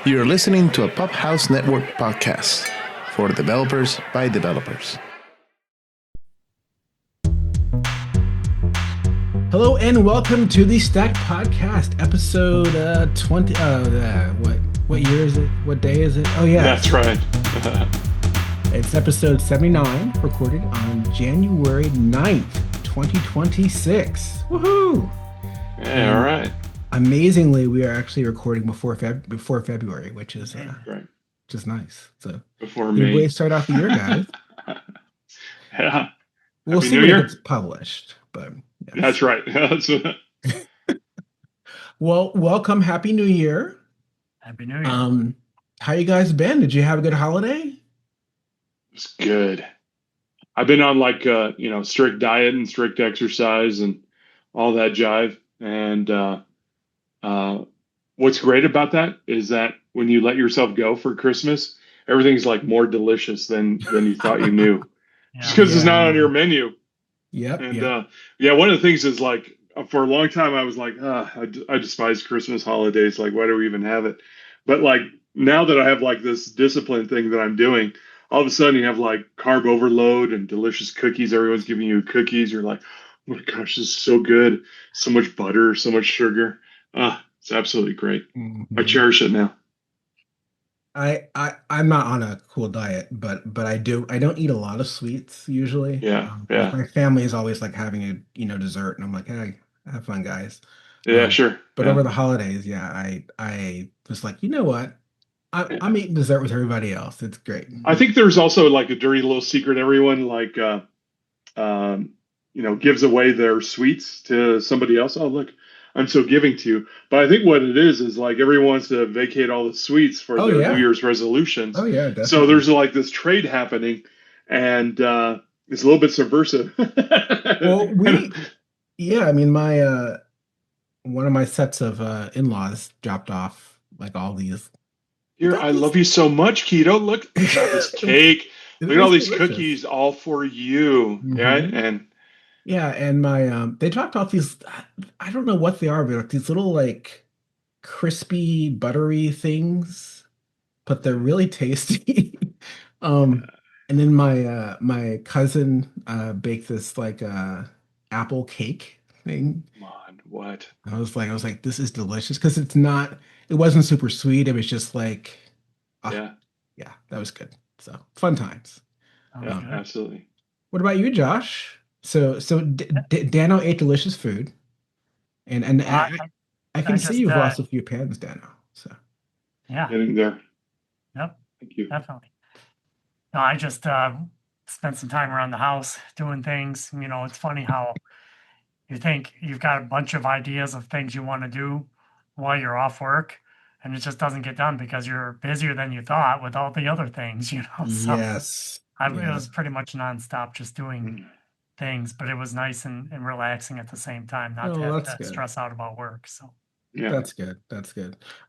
You're listening to a Pop House Network podcast for developers by developers. Hello and welcome to the Stack Podcast, episode 20. What year is it? What day is it? Oh yeah, that's right. It's episode 79, recorded on January 9th, 2026. Woohoo! Yeah, all right. Amazingly, we are actually recording before February, which is right. Just nice. So before good me. way to start off the year, guys. Yeah. We'll Happy see New when Year. it gets published, but yes. That's right. Well, welcome. Happy New Year. Happy New Year. How you guys been? Did you have a good holiday? It's good. I've been on strict diet and strict exercise and all that jive. And what's great about that is that when you let yourself go for Christmas, everything's like more delicious than you thought you knew. Just because it's not on your menu. Yep. And one of the things is like for a long time I was like, I despise Christmas holidays. Like, why do we even have it? But like now that I have like this discipline thing that I'm doing, all of a sudden you have like carb overload and delicious cookies. Everyone's giving you cookies. You're like, oh my gosh, this is so good. So much butter, so much sugar. It's absolutely great. Mm-hmm. I cherish it now. I'm not on a cool diet, but I don't eat a lot of sweets usually. Yeah. My family is always like having a dessert, and I'm like, hey, have fun, guys. Yeah, sure. But over the holidays, I was like, you know what? I'm eating dessert with everybody else. It's great. I think there's also like a dirty little secret. Everyone like gives away their sweets to somebody else. Oh, look, I'm so giving to you. But I think what it is like everyone wants to vacate all the sweets for their New Year's resolutions. Oh, yeah, definitely. So there's like this trade happening, and it's a little bit subversive. Well, my one of my sets of in-laws dropped off like all these. Here, I love you so much, Kito. Look at this cake. Look at all these cookies, all for you. Mm-hmm. Right? And my they dropped off these. I don't know what they are, but like these little like crispy, buttery things, but they're really tasty. And then my cousin baked this like apple cake thing. Come on, what? I was like, this is delicious because it wasn't super sweet. It was just like, that was good. So fun times. Yeah, absolutely. What about you, Josh? So Danno ate delicious food, and I can see you've lost a few pounds, Danno. So yeah, getting there. Yep, thank you. Definitely. No, I just spent some time around the house doing things. It's funny how you think you've got a bunch of ideas of things you want to do while you're off work, and it just doesn't get done because you're busier than you thought with all the other things. So yes, it was pretty much nonstop, just doing things, but it was nice and relaxing at the same time, not to have to stress out about work. So yeah, that's good.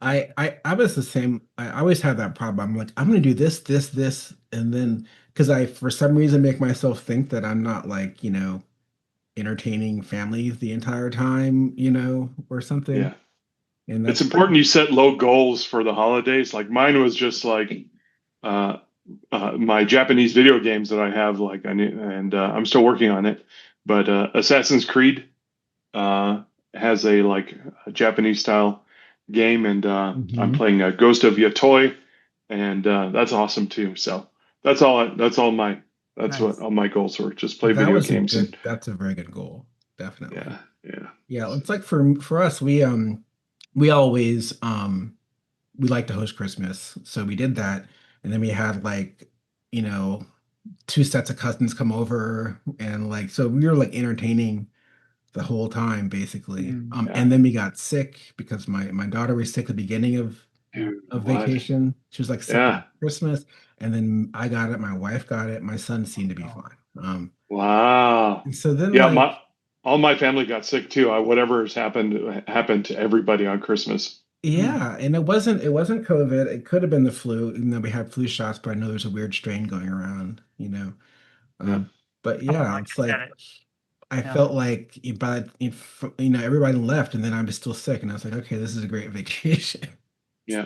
I was the same. I always had that problem. I'm like, I'm going to do this, and then because I for some reason make myself think that I'm not like entertaining families the entire time, or something. Yeah. And it's important you set low goals for the holidays. Like mine was just like my Japanese video games that I have, like I'm still working on it. But Assassin's Creed has a Japananize style game, and I'm playing Ghost of Yatoi, and that's awesome too. So that's all my what all my goals were. Just play video games. That's a very good goal. Definitely. Yeah. It's like for us, we always we like to host Christmas, so we did that, and then we had like 2 sets of cousins come over, and like so we were like entertaining the whole time basically. And then we got sick because my daughter was sick at the beginning of vacation. She was like sick at Christmas, and then I got it, my wife got it, my son seemed to be fine. Wow. So then all my family got sick too. Whatever has happened to everybody on Christmas. Yeah, and it wasn't COVID. It could have been the flu, even though we had flu shots, but I know there's a weird strain going around, But yeah, it's like I felt like everybody left, and then I'm just still sick, and I was like, okay, this is a great vacation. Yeah.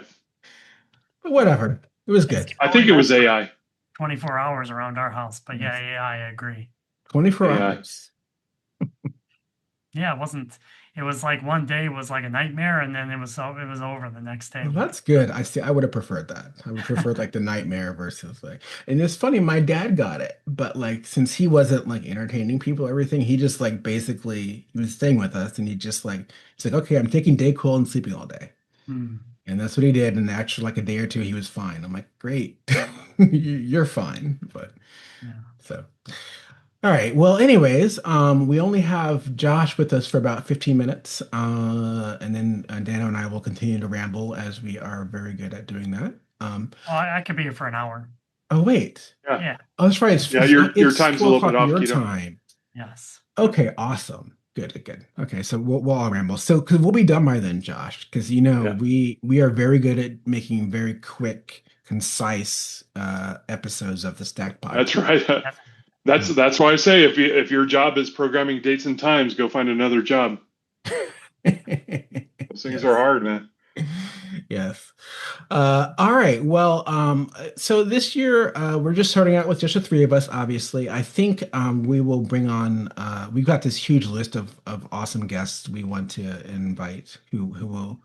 Whatever. It was It's good. I think it was AI. 24 hours around our house, but yeah, AI, I agree. 24 AI. hours. Yeah, it wasn't. It was like one day was like a nightmare, and then it was over the next day. Well, that's good. I see. I would have preferred that. I would prefer like the nightmare versus like, and it's funny, my dad got it, but like since he wasn't like entertaining people, everything, he just like basically he was staying with us and he just like he's like, okay, I'm taking day cool and sleeping all day. Hmm. And that's what he did. And after like a day or two, he was fine. I'm like, great, you're fine. But Yeah. so. All right. Well, anyways, we only have Josh with us for about 15 minutes. And then Danno and I will continue to ramble as we are very good at doing that. Oh, I could be here for an hour. Oh, wait. Yeah. Yeah. Oh, that's right. It's, Yeah, it's, your it's time's a 12 little bit o'clock off, your Kito. time. Yes. Okay, awesome. Good, good, good. Okay, so we'll all ramble. So, because we'll be done by then, Josh, because Yeah. we are very good at making very quick, concise episodes of the Stack That's podcast. right. That's why I say if your job is programming dates and times, go find another job. Those things are hard, man. Yes. All right. Well, so this year we're just starting out with just the three of us, obviously. I think we will bring on we've got this huge list of awesome guests we want to invite who will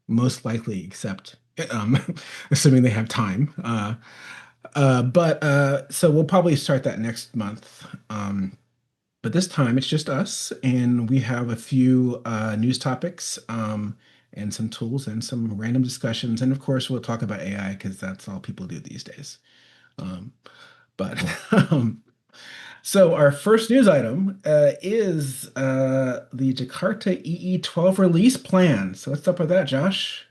most likely accept, um, assuming they have time. But so we'll probably start that next month. But this time it's just us, and we have a few news topics, and some tools and some random discussions. And of course, we'll talk about AI because that's all people do these days. Um, but so our first news item is the Jakarta EE 12 release plan. So what's up with that, Josh?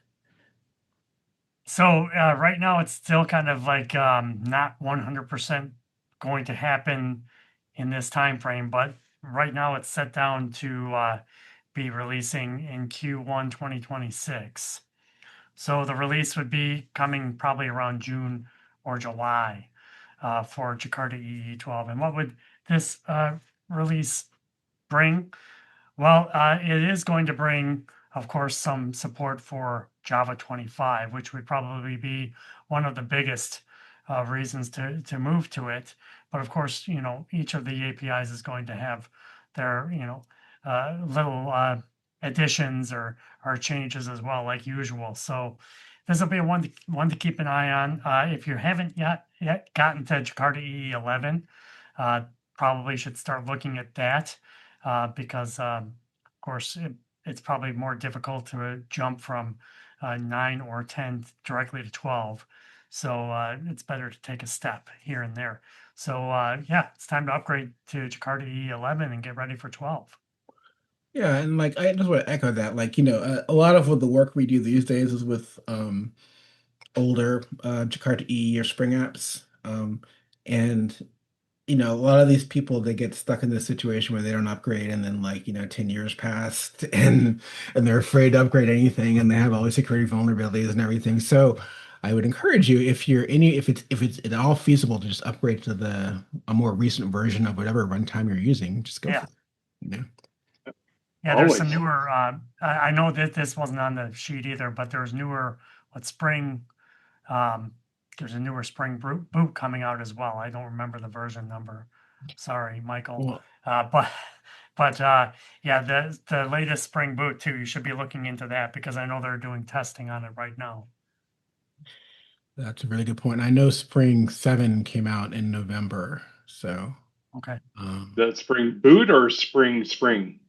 So right now it's still kind of like not 100% going to happen in this time frame, but right now it's set down to be releasing in Q1 2026. So the release would be coming probably around June or July for Jakarta EE 12. And what would this release bring? Well, it is going to bring, of course, some support for Java 25, which would probably be one of the biggest reasons to move to it. But of course, each of the APIs is going to have their, little additions or changes as well, like usual. So this will be one to keep an eye on. If you haven't yet gotten to Jakarta EE 11, probably should start looking at that because, of course, it's probably more difficult to jump from 9 or 10 directly to 12. So it's better to take a step here and there. So yeah, it's time to upgrade to Jakarta E11 and get ready for 12. Yeah, and like I just want to echo that. Like, a lot of what the work we do these days is with older Jakarta EE or Spring apps. And a lot of these people they get stuck in this situation where they don't upgrade and then like 10 years passed and they're afraid to upgrade anything and they have all these security vulnerabilities and everything. So I would encourage you if it's at all feasible to just upgrade to a more recent version of whatever runtime you're using, just go Yeah. for it. Yeah, there's some Always. newer. I know that this wasn't on the sheet either, but there's newer. What Spring? There's a newer Spring boot coming out as well. I don't remember the version number. Sorry, Michael. Well, But yeah, the latest Spring boot too. You should be looking into that because I know they're doing testing on it right now. that's a really good point. I know Spring 7 came out in November, so Okay. That Spring Boot or Spring?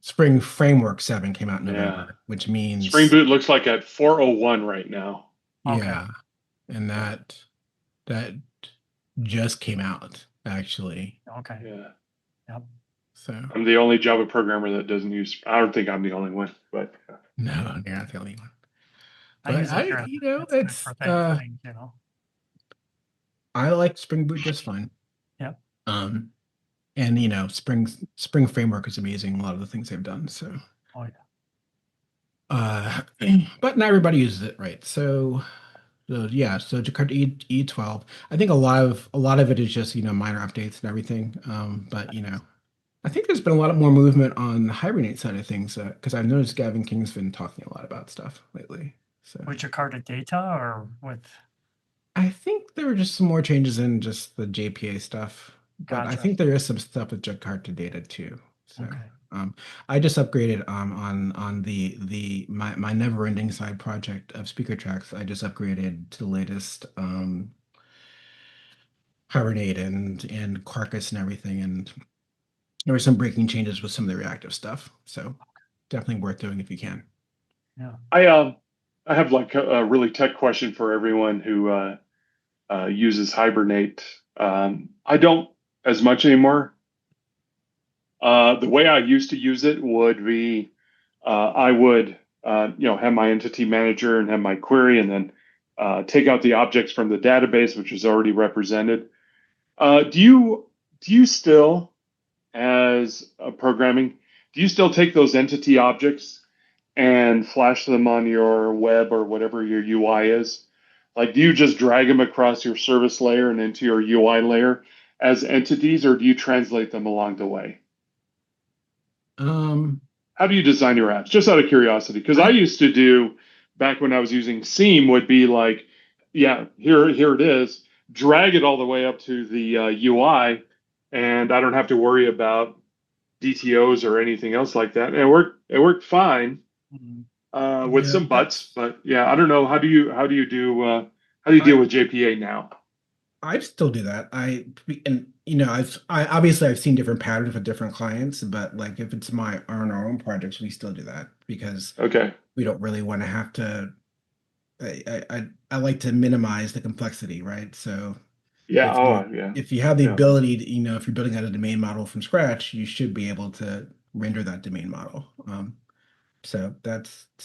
Spring Framework 7 came out in Yeah. November, which means Spring Boot looks like at 401 right now. Okay. yeah, and that just came out actually. Okay. Yeah. Yep. So I'm the only Java programmer that doesn't use. I don't think I'm the only one, but no, you're not the only one. I But use it here. It's good it's for things, I like Spring Boot just fine. Yep. And Spring Framework is amazing. A lot of the things they've done. So Oh but not everybody uses it, right? So yeah, so Jakarta E12. I think a lot of it is just minor updates and everything. But I think there's been a lot more movement on the Hibernate side of things because I've noticed Gavin King's been talking a lot about stuff lately. So with Jakarta data or with I think there were just some more changes in just the JPA stuff, but I Gotcha. think there is some stuff with Jakarta data too. So Okay. I just upgraded on my never ending side project of speaker tracks. I just upgraded to the latest Hibernate and Quarkus and everything, and there were some breaking changes with some of the reactive stuff. So definitely worth doing if you can. Yeah. I have like a really tech question for everyone who uses Hibernate. I don't as much anymore. The way I used to use it would be I would have my entity manager and have my query, and then take out the objects from the database, which is already represented. Do you still, as programming, do you still take those entity objects and flash them on your web or whatever your UI is? Like, do you just drag them across your service layer and into your UI layer as entities, or do you translate them along the way? How do you design your apps? Just out of curiosity, because I used to do back when I was using Seam would be like, yeah, here it is, drag it all the way up to the UI, and I don't have to worry about DTOs or anything else like that. And it worked fine with Yeah, some buts, that's but yeah, I don't know. How do you deal with JPA now? I still do that. And I obviously I've seen different patterns with different clients, but like if it's on our own projects, we still do that because Okay. we don't really want to have to. I like to minimize the complexity, right? So Yeah. if you Oh, yeah. if you have the Yeah. ability to, if you're building out a domain model from scratch, you should be able to render that domain model. So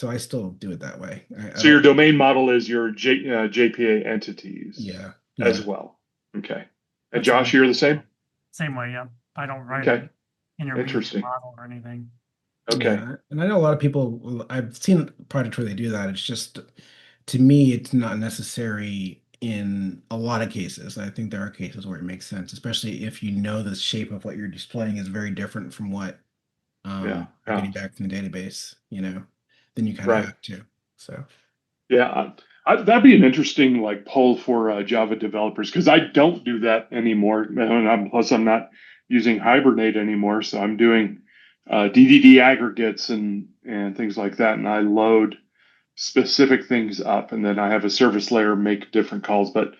I still do it that way. I So your don't. domain model is your JPA entities Yeah, as yeah. well. Okay. And That's how Josh, you're the same? same way. Yeah. I don't write Okay. an intermediate Interesting. model or anything. Okay. Yeah, and I know a lot of people, I've seen projects where they do that. It's just, to me, it's not necessary in a lot of cases. I think there are cases where it makes sense, especially if you know the shape of what you're displaying is very different from what Yeah. you're Yeah. getting back from the database, then you kind of Right. have to. So, Yeah. That'd be an interesting like poll for Java developers, because I don't do that anymore. And plus, I'm not using Hibernate anymore, so I'm doing DDD aggregates and things like that, and I load specific things up, and then I have a service layer make different calls. But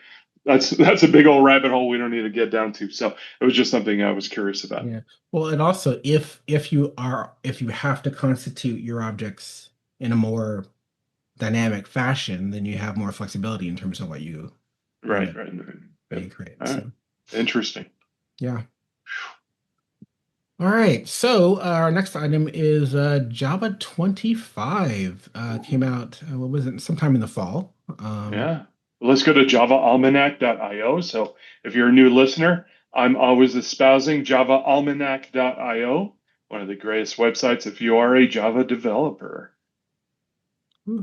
that's a big old rabbit hole we don't need to get down to. So it was just something I was curious about. yeah. Well, and also if you have to constitute your objects in a more dynamic fashion, then you have more flexibility in terms of what you Right, know right, right. what Yep. you create. All right. So Interesting. yeah. All right. So our next item is Java 25. Came out, what was it? Sometime in the fall. Yeah. Let's go to javaalmanac.io. So if you're a new listener, I'm always espousing javaalmanac.io, one of the greatest websites if you are a Java developer.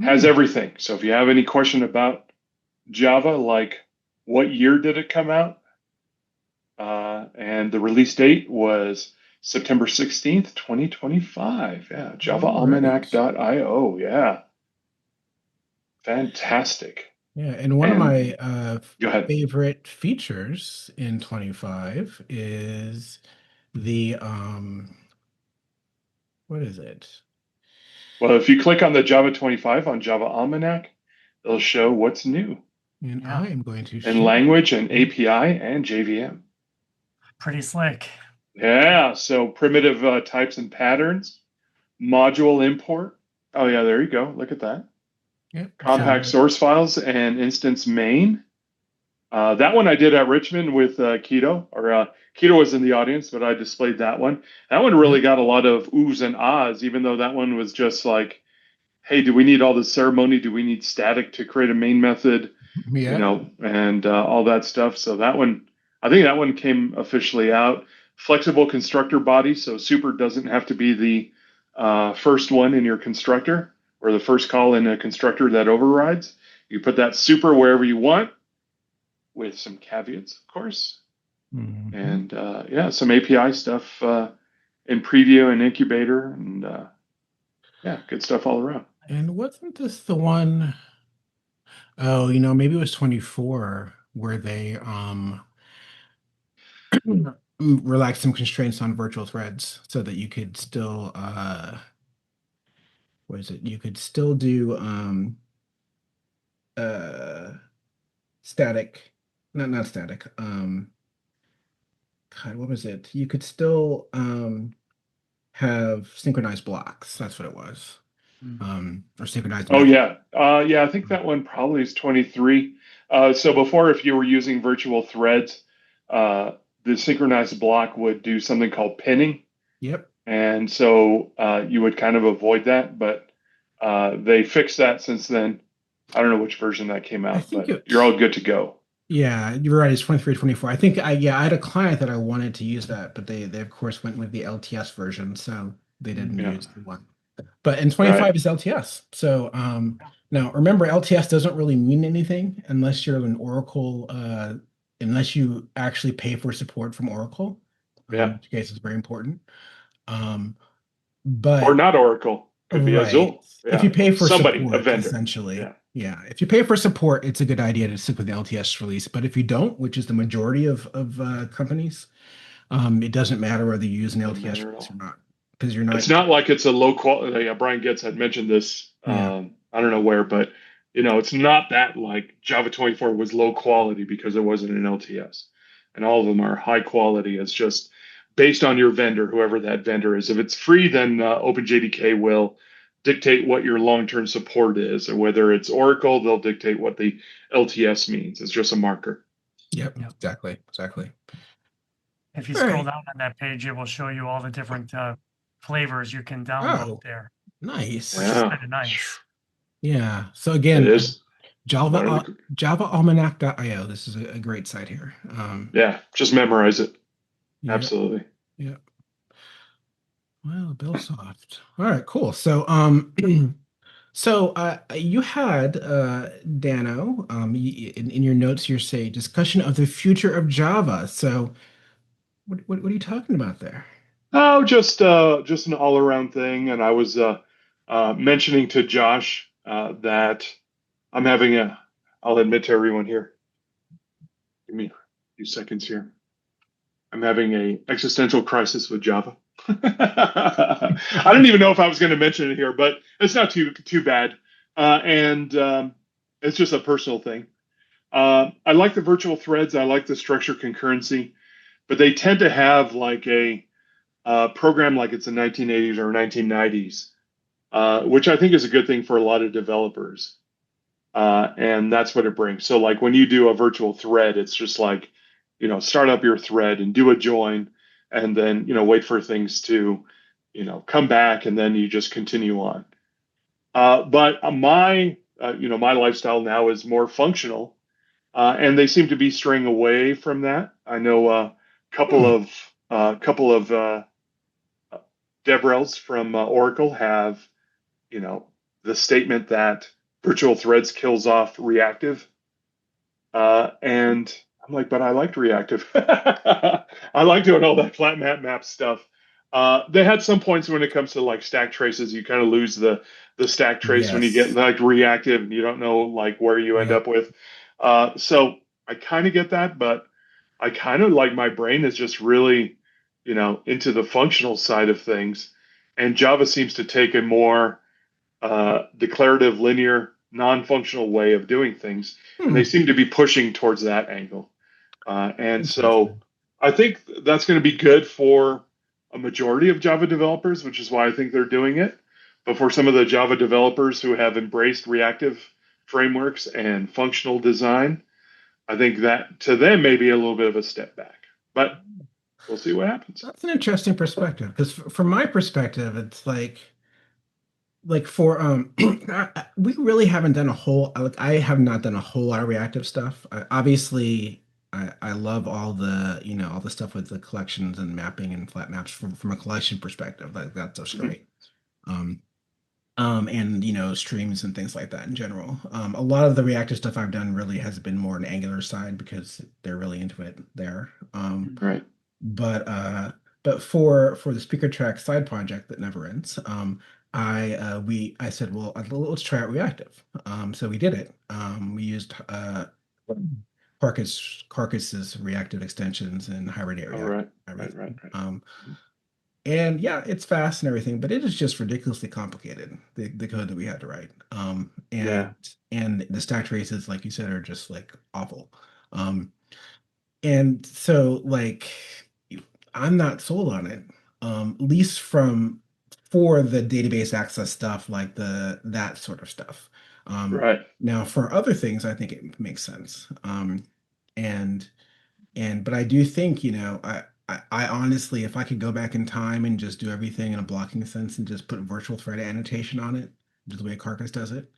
Has Woohoo. everything. So if you have any question about Java, like what year did it come out? And the release date was September 16th, 2025. Yeah, All right. javaalmanac.io. Yeah, fantastic. Yeah, and one of And my go ahead. favorite features in 25 is the what is it? Well, if you click on the Java 25 on Java Almanac, it'll show what's new And Yeah. I am going to in share. language and API and JVM. Pretty slick. Yeah, so primitive types and patterns, module import. Oh, yeah, there you go. Look at that. Yep. Compact So source files and instance main. That one I did at Richmond with Kito, or Kito was in the audience, but I displayed that one. That one really yep. got a lot of oohs and ahs, even though that one was just like, hey, do we need all this ceremony? Do we need static to create a main method? Yep. And all that stuff. So that one, I think that one came officially out. Flexible constructor body, so super doesn't have to be the first one in your constructor or the first call in a constructor that overrides. You put that super wherever you want, with some caveats, of course. Mhm. And yeah, some API stuff in preview and incubator, and yeah, good stuff all around. And wasn't this the one? Oh, maybe it was 24 where they relaxed some constraints on virtual threads so that you could still what is it? You could still do uh static, not static. God, what was it? You could still have synchronized blocks. That's what it was. Or synchronized Oh method. yeah, yeah. I think that one probably is 23. So before, if you were using virtual threads, uh, the synchronized block would do something called pinning, Yep. and so you would kind of avoid that. But they fixed that since then. I don't know which version that came I out, think but you're it's all good to go. Yeah, you're right. It's 23, 24. I think I had a client that I wanted to use that, but they of course went with the LTS version, so they didn't Yeah, use the one. But in 25 right. is LTS. So now remember LTS doesn't really mean anything unless you're an Oracle, unless you actually pay for support from Oracle, Yeah, in which case is very important. Um, or but not Oracle. Could be Right. Azul. If you Yeah, pay for somebody, a support, vendor. essentially. Yeah, Yeah. If you pay for support, it's a good idea to stick with the LTS release. But if you don't, which is the majority of companies, it doesn't matter whether you use an doesn't LTS matter at release or all. not, because you're not. It's not like it's a low quality. Yeah, Brian Getz had mentioned this. Yeah. I don't know where, but it's not that like Java 24 was low quality because it wasn't an LTS, and all of them are high quality. It's just based on your vendor, whoever that vendor is. If it's free, then OpenJDK will dictate what your long-term support is, or whether it's Oracle, they'll dictate what the LTS means. It's just a marker. Yep. Yep. Exactly. Exactly. If you All scroll right. down on that page, it will show you all the different flavors you can download Oh, there, which is nice. Yeah, kind of nice. Yeah. So it again, is. Java One of the JavaAlmanac.io. This is a great site here. Yeah, just memorize it. Yeah. Absolutely. Yeah. Well, Billsoft. All right, cool. So, so you had Danno, in your notes you say discussion of the future of Java. So, what are you talking about there? Oh, just an all around thing. And I was mentioning to Josh that I'm having a. I'll admit to everyone here. Give me a few seconds here. I'm having a existential crisis with Java. I don't even know if I was going to mention it here, but it's not too bad. And it's just a personal thing. I like the virtual threads. I like the structure concurrency, but they tend to have like a program like it's the 1980s or 1990s, which I think is a good thing for a lot of developers. And that's what it brings. So, like when you do a virtual thread, it's just like, start up your thread and do a join, and then, wait for things to, come back, and then you just continue on. But my lifestyle now is more functional, and they seem to be straying away from that. I know a couple Hmm, of DevRels from Oracle have, you know, the statement that virtual threads kills off reactive. And I'm like, but I liked reactive. I like doing all that flat map stuff. They had some points when it comes to like stack traces, you kind of lose the stack trace when you get yes. like reactive and you don't know like where you end Yep. up with. So I kind of get that, but I kind of like my brain is just really, into the functional side of things. And Java seems to take a more declarative, linear, non-functional way of doing things, and they Hmm. seem to be pushing towards that angle. And so Interesting. I think that's going to be good for a majority of Java developers, which is why I think they're doing it. But for some of the Java developers who have embraced reactive frameworks and functional design, I think that to them may be a little bit of a step back. But we'll see what happens. That's an interesting perspective because from my perspective, it's like for we really haven't done a whole like I have not done a whole lot of reactive stuff. Obviously, I love all the all the stuff with the collections and mapping and flat maps from a collection perspective. Like that's just Mhm. great. Um, and streams and things like that in general. A lot of the reactive stuff I've done really has been more an Angular side because they're really into it there. Right. But for the speaker track side project that never ends, I said, well, let's try out reactive. So we did it. We used Quarkus's reactive extensions and Hibernate All React right. everything. Mhm. And yeah, it's fast and everything, but it is just ridiculously complicated, the code that we had to write. Yeah. And the stack traces, like you said, are just like awful. And so like I'm not sold on it. At least for the database access stuff, like that sort of stuff. Right. Now for other things, I think it makes sense. And but I do think, I honestly, if I could go back in time and just do everything in a blocking sense and just put virtual thread annotation on it, just the way Carcass does it,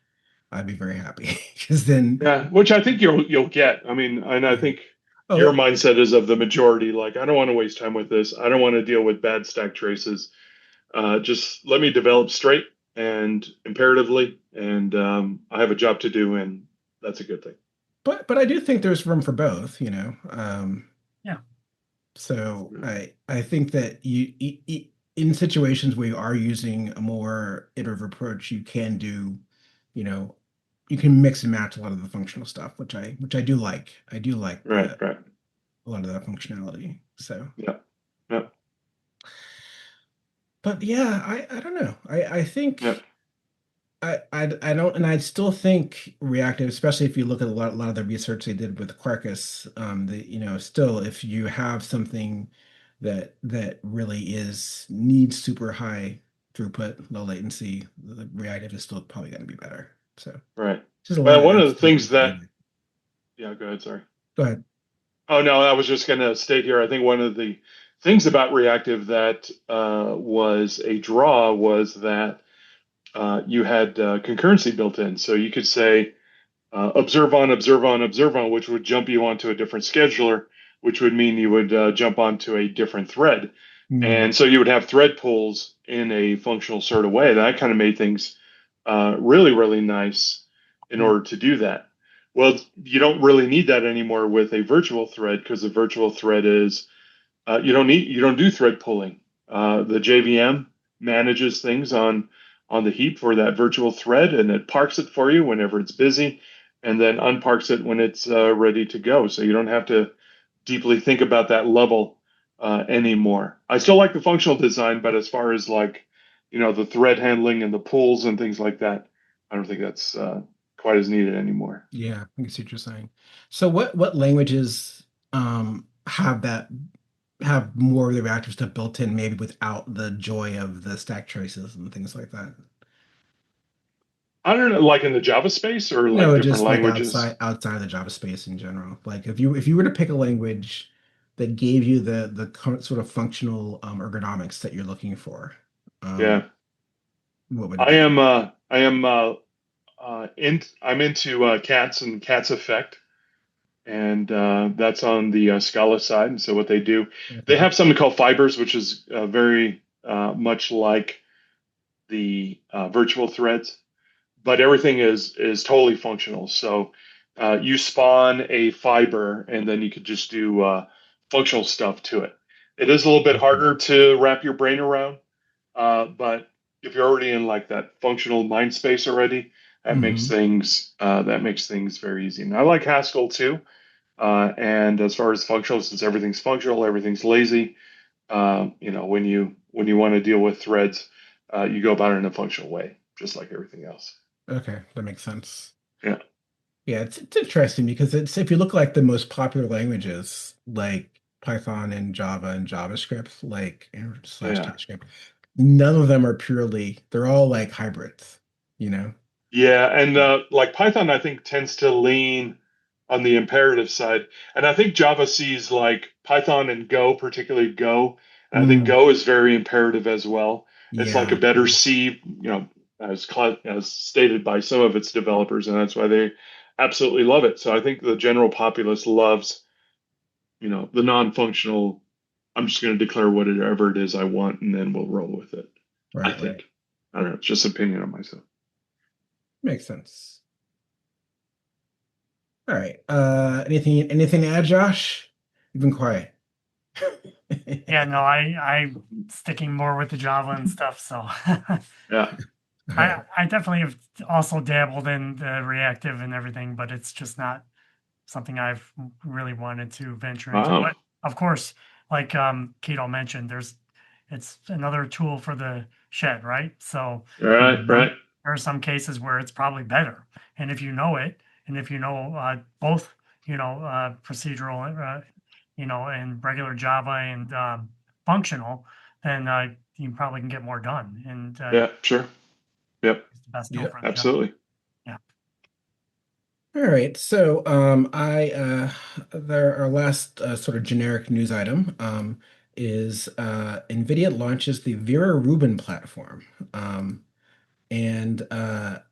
I'd be very happy. Because then, Yeah, which I think you'll get. I mean, and I yeah. think your Oh, mindset is of the majority. Like, I don't want to waste time with this. I don't want to deal with bad stack traces. Just let me develop straight and imperatively, and I have a job to do, and that's a good thing. but I do think there's room for both, Yeah. So Yeah. I think that in situations where you are using a more iterative approach, you can do, you know, you can mix and match a lot of the functional stuff, which I do like. I do like Right, right. a lot of that functionality. So, Yeah, yeah, but yeah, I don't know. I yeah, think I don't, and I still think reactive, especially if you look at a lot of the research they did with Quarkus, still if you have something that really needs super high throughput, low latency, the reactive is still probably going to be better. So right. just a lot Well, of one of apps the to things that, evaluate. yeah, go ahead, sorry. Go ahead. Oh, no, I was just going to state here, I think one of the things about reactive that was a draw was that you had concurrency built in. So you could say observe on, observe on, observe on, which would jump you onto a different scheduler, which would mean you would jump onto a different thread. Hmm. And so you would have thread pools in a functional sort of way. That kind of made things really, really nice in Yeah. order to do that. Well, you don't really need that anymore with a virtual thread because the virtual thread is you don't do thread pooling. The JVM manages things on the heap for that virtual thread, and it parks it for you whenever it's busy, and then unparks it when it's ready to go. So you don't have to deeply think about that level anymore. I still like the functional design, but as far as like the thread handling and the pools and things like that, I don't think that's quite as needed anymore. Yeah, I can see what you're saying. So what languages have more of the reactive stuff built in, maybe without the joy of the stack traces and things like that? I don't know, like in the Java space or like No, different just like languages. outside of the Java space in general. Like if you were to pick a language that gave you the sort of functional ergonomics that you're looking for, um, Yeah. what would it be? I'm into cats and cats effect, and that's on the Scala side. And so what they do, they Okay. have something called fibers, which is very much like the virtual threads, but everything is totally functional. So you spawn a fiber, and then you could just do functional stuff to it. It is a little bit Okay. harder to wrap your brain around. But if you're already in like that functional mind space already, Hmm. that makes things very easy. And I like Haskell too. And as far as functional, since everything's functional, everything's lazy. When you want to deal with threads, you go about it in a functional way, just like everything else. Okay, that makes sense. Yeah, Yeah, it's interesting because it's if you look like the most popular languages, like Python and Java and JavaScript, like and slash yeah. TypeScript, none of them are purely, they're all like hybrids, you know? Yeah, and like Python, I think tends to lean on the imperative side, and I think Java sees like Python and Go, particularly Go, and I think Mm, Go is very imperative as well. It's like a yeah. better C, as stated by some of its developers, and that's why they absolutely love it. So I think the general populace loves, the non-functional. I'm just going to declare whatever it is I want, and then we'll roll with it. I Right, right. think. I don't know. It's just opinion on myself. Makes sense. All right. Anything to add, Josh? You've been quiet. Yeah, no, I'm sticking more with the Java and stuff. So Yeah. Right. I definitely have also dabbled in the reactive and everything, but it's just not something I've really wanted to venture into. But Wow. of course, like Kito mentioned, it's another tool for the shed, right? So Right. Mhm. Right. there are some cases where it's probably better. And if you know it, and if you know both, procedural, and regular Java and functional, then you probably can get more done. And Yeah. Sure. Yep. it's the best tool Yep. for the job. Absolutely. Yeah. All right. So, our last sort of generic news item is NVIDIA launches the Vera Rubin platform. And I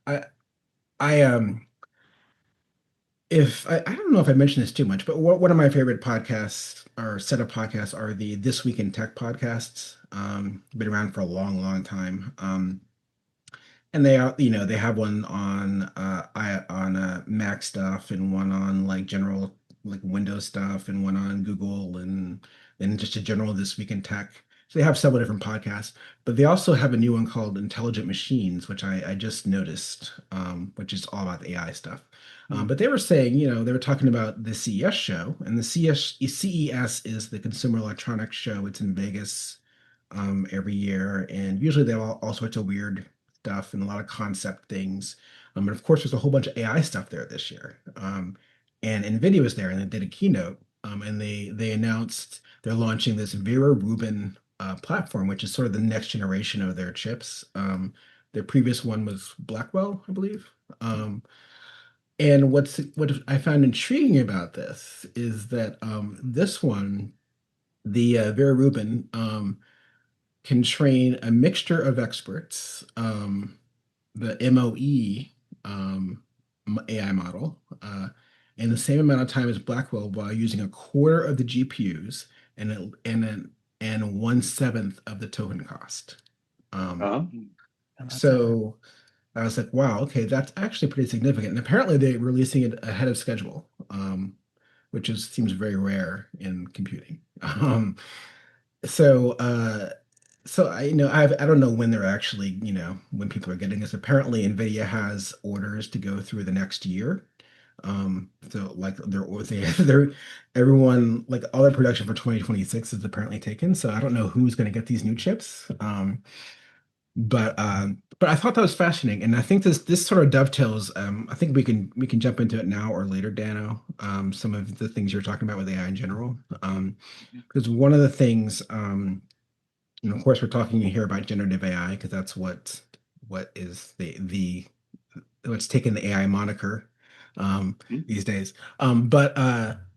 if I don't know if I mentioned this too much, but one of my favorite podcasts or set of podcasts are the This Week in Tech podcasts. Been around for a long, long time. And they are, they have one on Mac stuff and one on like general like Windows stuff and one on Google and just a general This Week in Tech. So they have several different podcasts, but they also have a new one called Intelligent Machines, which I just noticed, which is all about the AI stuff. But they were saying, they were talking about the CES show, and the CES is the Consumer Electronics Show. It's in Vegas every year, and usually they have all sorts of weird stuff and a lot of concept things. And of course, there's a whole bunch of AI stuff there this year. And NVIDIA was there, and they did a keynote, and they announced they're launching this Vera Rubin platform, which is sort of the next generation of their chips. Their previous one was Blackwell, I believe. And what I found intriguing about this is that this one, the Vera Rubin, can train a mixture of experts, the MOE AI model, in the same amount of time as Blackwell while using a quarter of the GPUs and 1/7 of the token cost. Um, Uh-huh. And that's so I was like, wow, okay, that's actually pretty significant. And apparently they're releasing it ahead of schedule, which seems very rare in computing. So I don't know when they're actually, when people are getting this. Apparently NVIDIA has orders to go through the next year. So like they're everyone, like all their production for 2026 is apparently taken. So I don't know who's going to get these new chips. But I thought that was fascinating, and I think this sort of dovetails. I think we can jump into it now or later, Dano. Some of the things you're talking about with AI in general. Because one of the things, and of course, we're talking here about generative AI because that's what is the what's taken the AI moniker these days. But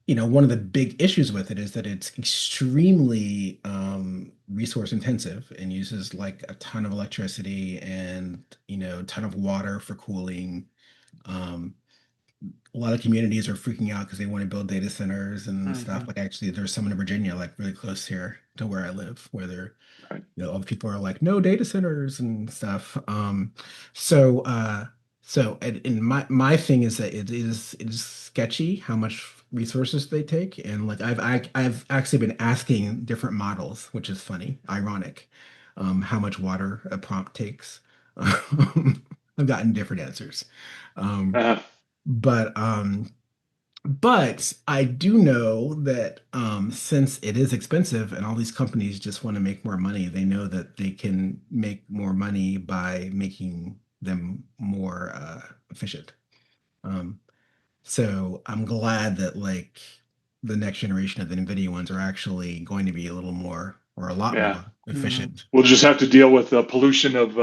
one of the big issues with it is that it's extremely resource intensive and uses like a ton of electricity and a ton of water for cooling. Um, a lot of communities are freaking out because they want to build data centers and stuff. Like actually, there's some in Virginia, like really close here to where I live, where they're Right. all the people are like, no data centers and stuff. So uh, and my thing is that it is sketchy how much resources they take, and like I've actually been asking different models, which is funny, ironic, how much water a prompt takes. I've gotten different answers. Um, Uh, but but I do know that since it is expensive and all these companies just want to make more money, they know that they can make more money by making them more efficient. Um, so I'm glad that like the next generation of the NVIDIA ones are actually going to be a little more or a lot yeah. more efficient. We'll just have to deal with the pollution of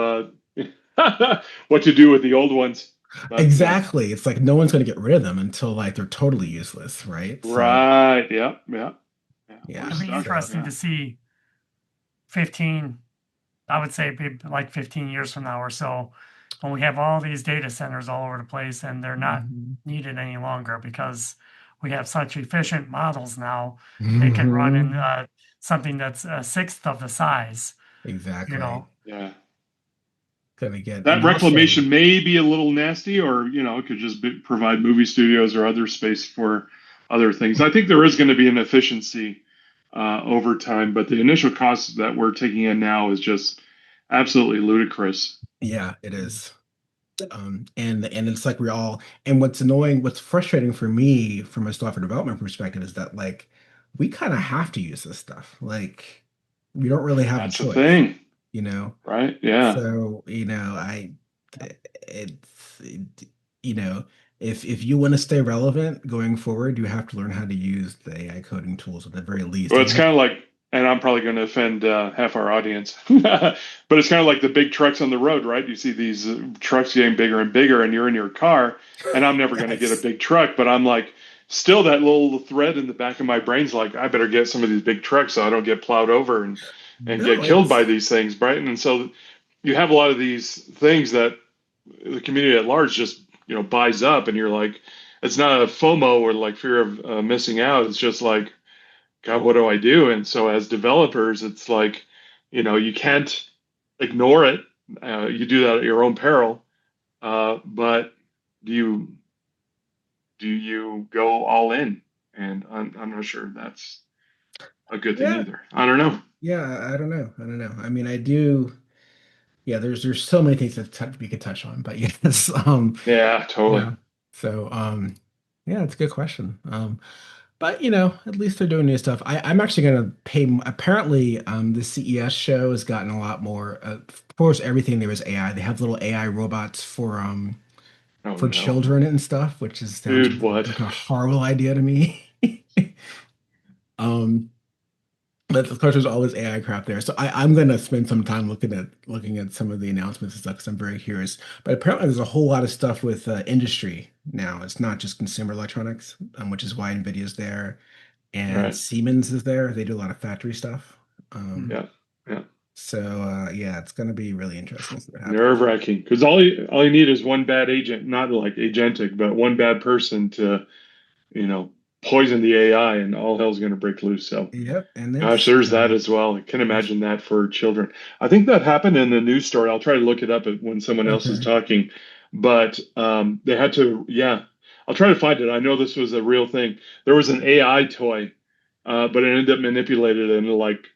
what to do with the old ones. But Exactly. It's like no one's going to get rid of them until like they're totally useless, right? So right. Yeah. Yeah. Yeah. We're yeah. It'll be stuck. So interesting Yeah. to see 15, I would say it'd be like 15 years from now or so, when we have all these data centers all over the place and they're not mhm. needed any longer because we have such efficient models now. They can run in Mhm. something that's a sixth of the size, you Exactly. know. Yeah. Gonna get That and also reclamation may be a little nasty, or it could just provide movie studios or other space for other things. I think there is going to be an efficiency over time. But the initial cost that we're taking in now is just absolutely ludicrous. Yeah, it is. And it's like and what's annoying, what's frustrating for me from a software development perspective is that like we kind of have to use this stuff. Like we don't really have a That's the choice, thing, you know? right? Yeah. So, it's, you know, if you want to stay relevant going forward, you have to learn how to use the AI coding tools at the very least. Well, And it's kind of like, and I'm probably going to offend half our audience, but it's kind of like the big trucks on the road, right? You see these trucks getting bigger and bigger, and you're in your car, and I'm never going to get a yes, big truck, but I'm like, still that little thread in the back of my brain's like, I better get some of these big trucks so I don't get plowed over and get no, killed by it's these things, right? And so you have a lot of these things that the community at large just buys up, and you're like, it's not a FOMO or like fear of missing out. It's just like, God, what do I do? And so as developers, it's like, you can't ignore it. You do that at your own peril. But do you go all in? And I'm not sure that's a good thing yeah, either. I don't know. yeah, I don't know. I don't know. I mean, I do. Yeah, there's so many things we could touch on, but yes, Yeah, totally. yeah. So, yeah, it's a good question. But at least they're doing new stuff. I'm actually gonna pay. Apparently, the CES show has gotten a lot more. Of course, everything there is AI. They have little AI robots Oh for no, children and stuff, which sounds dude, what? like a horrible idea to me. Um, but of course, there's all this AI crap there. So I'm gonna spend some time looking at some of the announcements and stuff because I'm very curious. But apparently, there's a whole lot of stuff with industry now. It's not just consumer electronics, which is why NVIDIA's there and Right. Siemens is there. They do a lot of factory stuff. Mm. Yeah. Yeah. So yeah, it's gonna be really interesting to see what happens. Nerve-wracking. Because all you need is one bad agent, not like agentic, but one bad person to, you know, poison the AI, and all hell's going to break loose. So, Yep, and gosh, it's there's that as well. I can imagine that for children. I think that happened in the news story. I'll try to look it up when someone else is okay. talking. But they had to, yeah. I'll try to find it. I know this was a real thing. There was an AI toy, but it ended up manipulated into like,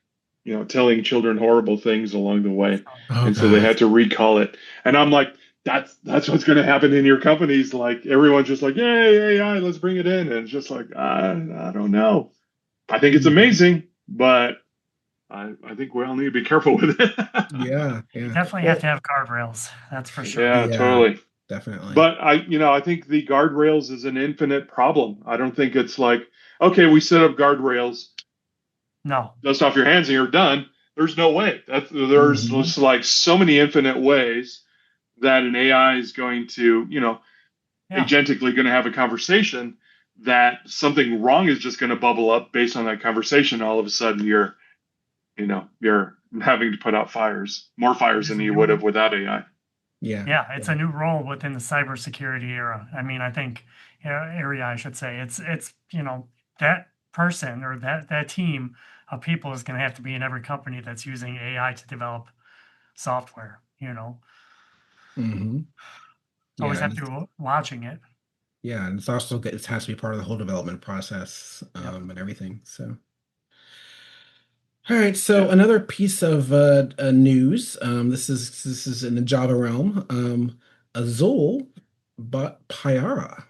telling children horrible things along the way, Oh and so they God. had to recall it. And I'm like, that's what's going to happen in your companies. Like everyone's just like, yay, AI, let's bring it in. And it's just like, I don't know. I think it's Mhm. amazing, but I think we all need to be careful with it. Yeah, You yeah. definitely have to Well, have guardrails. That's for sure. Yeah, yeah, totally. definitely. But I think the guardrails is an infinite problem. I don't think it's like, okay, we set up guardrails, No. dust off your hands and you're done. There's no way. There's Hmm. just like so many infinite ways that an AI is going to, Yeah. agentically going to have a conversation, that something wrong is just going to bubble up based on that conversation. All of a sudden you're having to put out more fires There's than a you would have new, without AI. Yeah, yeah, it's yeah. a new role within the cybersecurity era. I mean, I think area, I should say. It's that person or that team of people is going to have to be in every company that's using AI to develop software. Hmm. Always Yeah, have to be watching it. and it's also good. It has to be part of the whole development process, Yep. and everything. So. All right, so Yeah. another piece of news. This is in the Java realm. Azul bought Payara.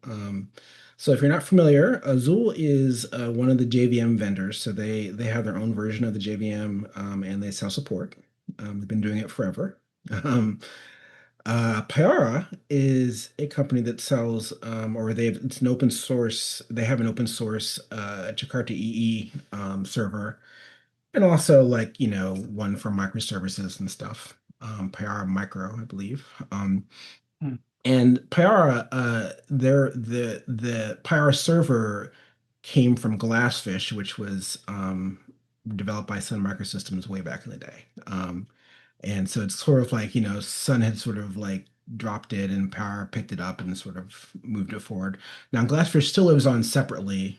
Um, so if you're not familiar, Azul is one of the JVM vendors. So they have their own version of the JVM, and they sell support. They've been doing it forever. Um, Payara is a company that sells, or it's an open source. They have an open source Jakarta EE server, and also like one for microservices and stuff. Payara Micro, I believe. Hmm. And Payara, the Payara server came from Glassfish, which was developed by Sun Microsystems way back in the day. And so it's sort of like, Sun had sort of like dropped it and Payara picked it up and sort of moved it forward. Now Glassfish still lives on separately.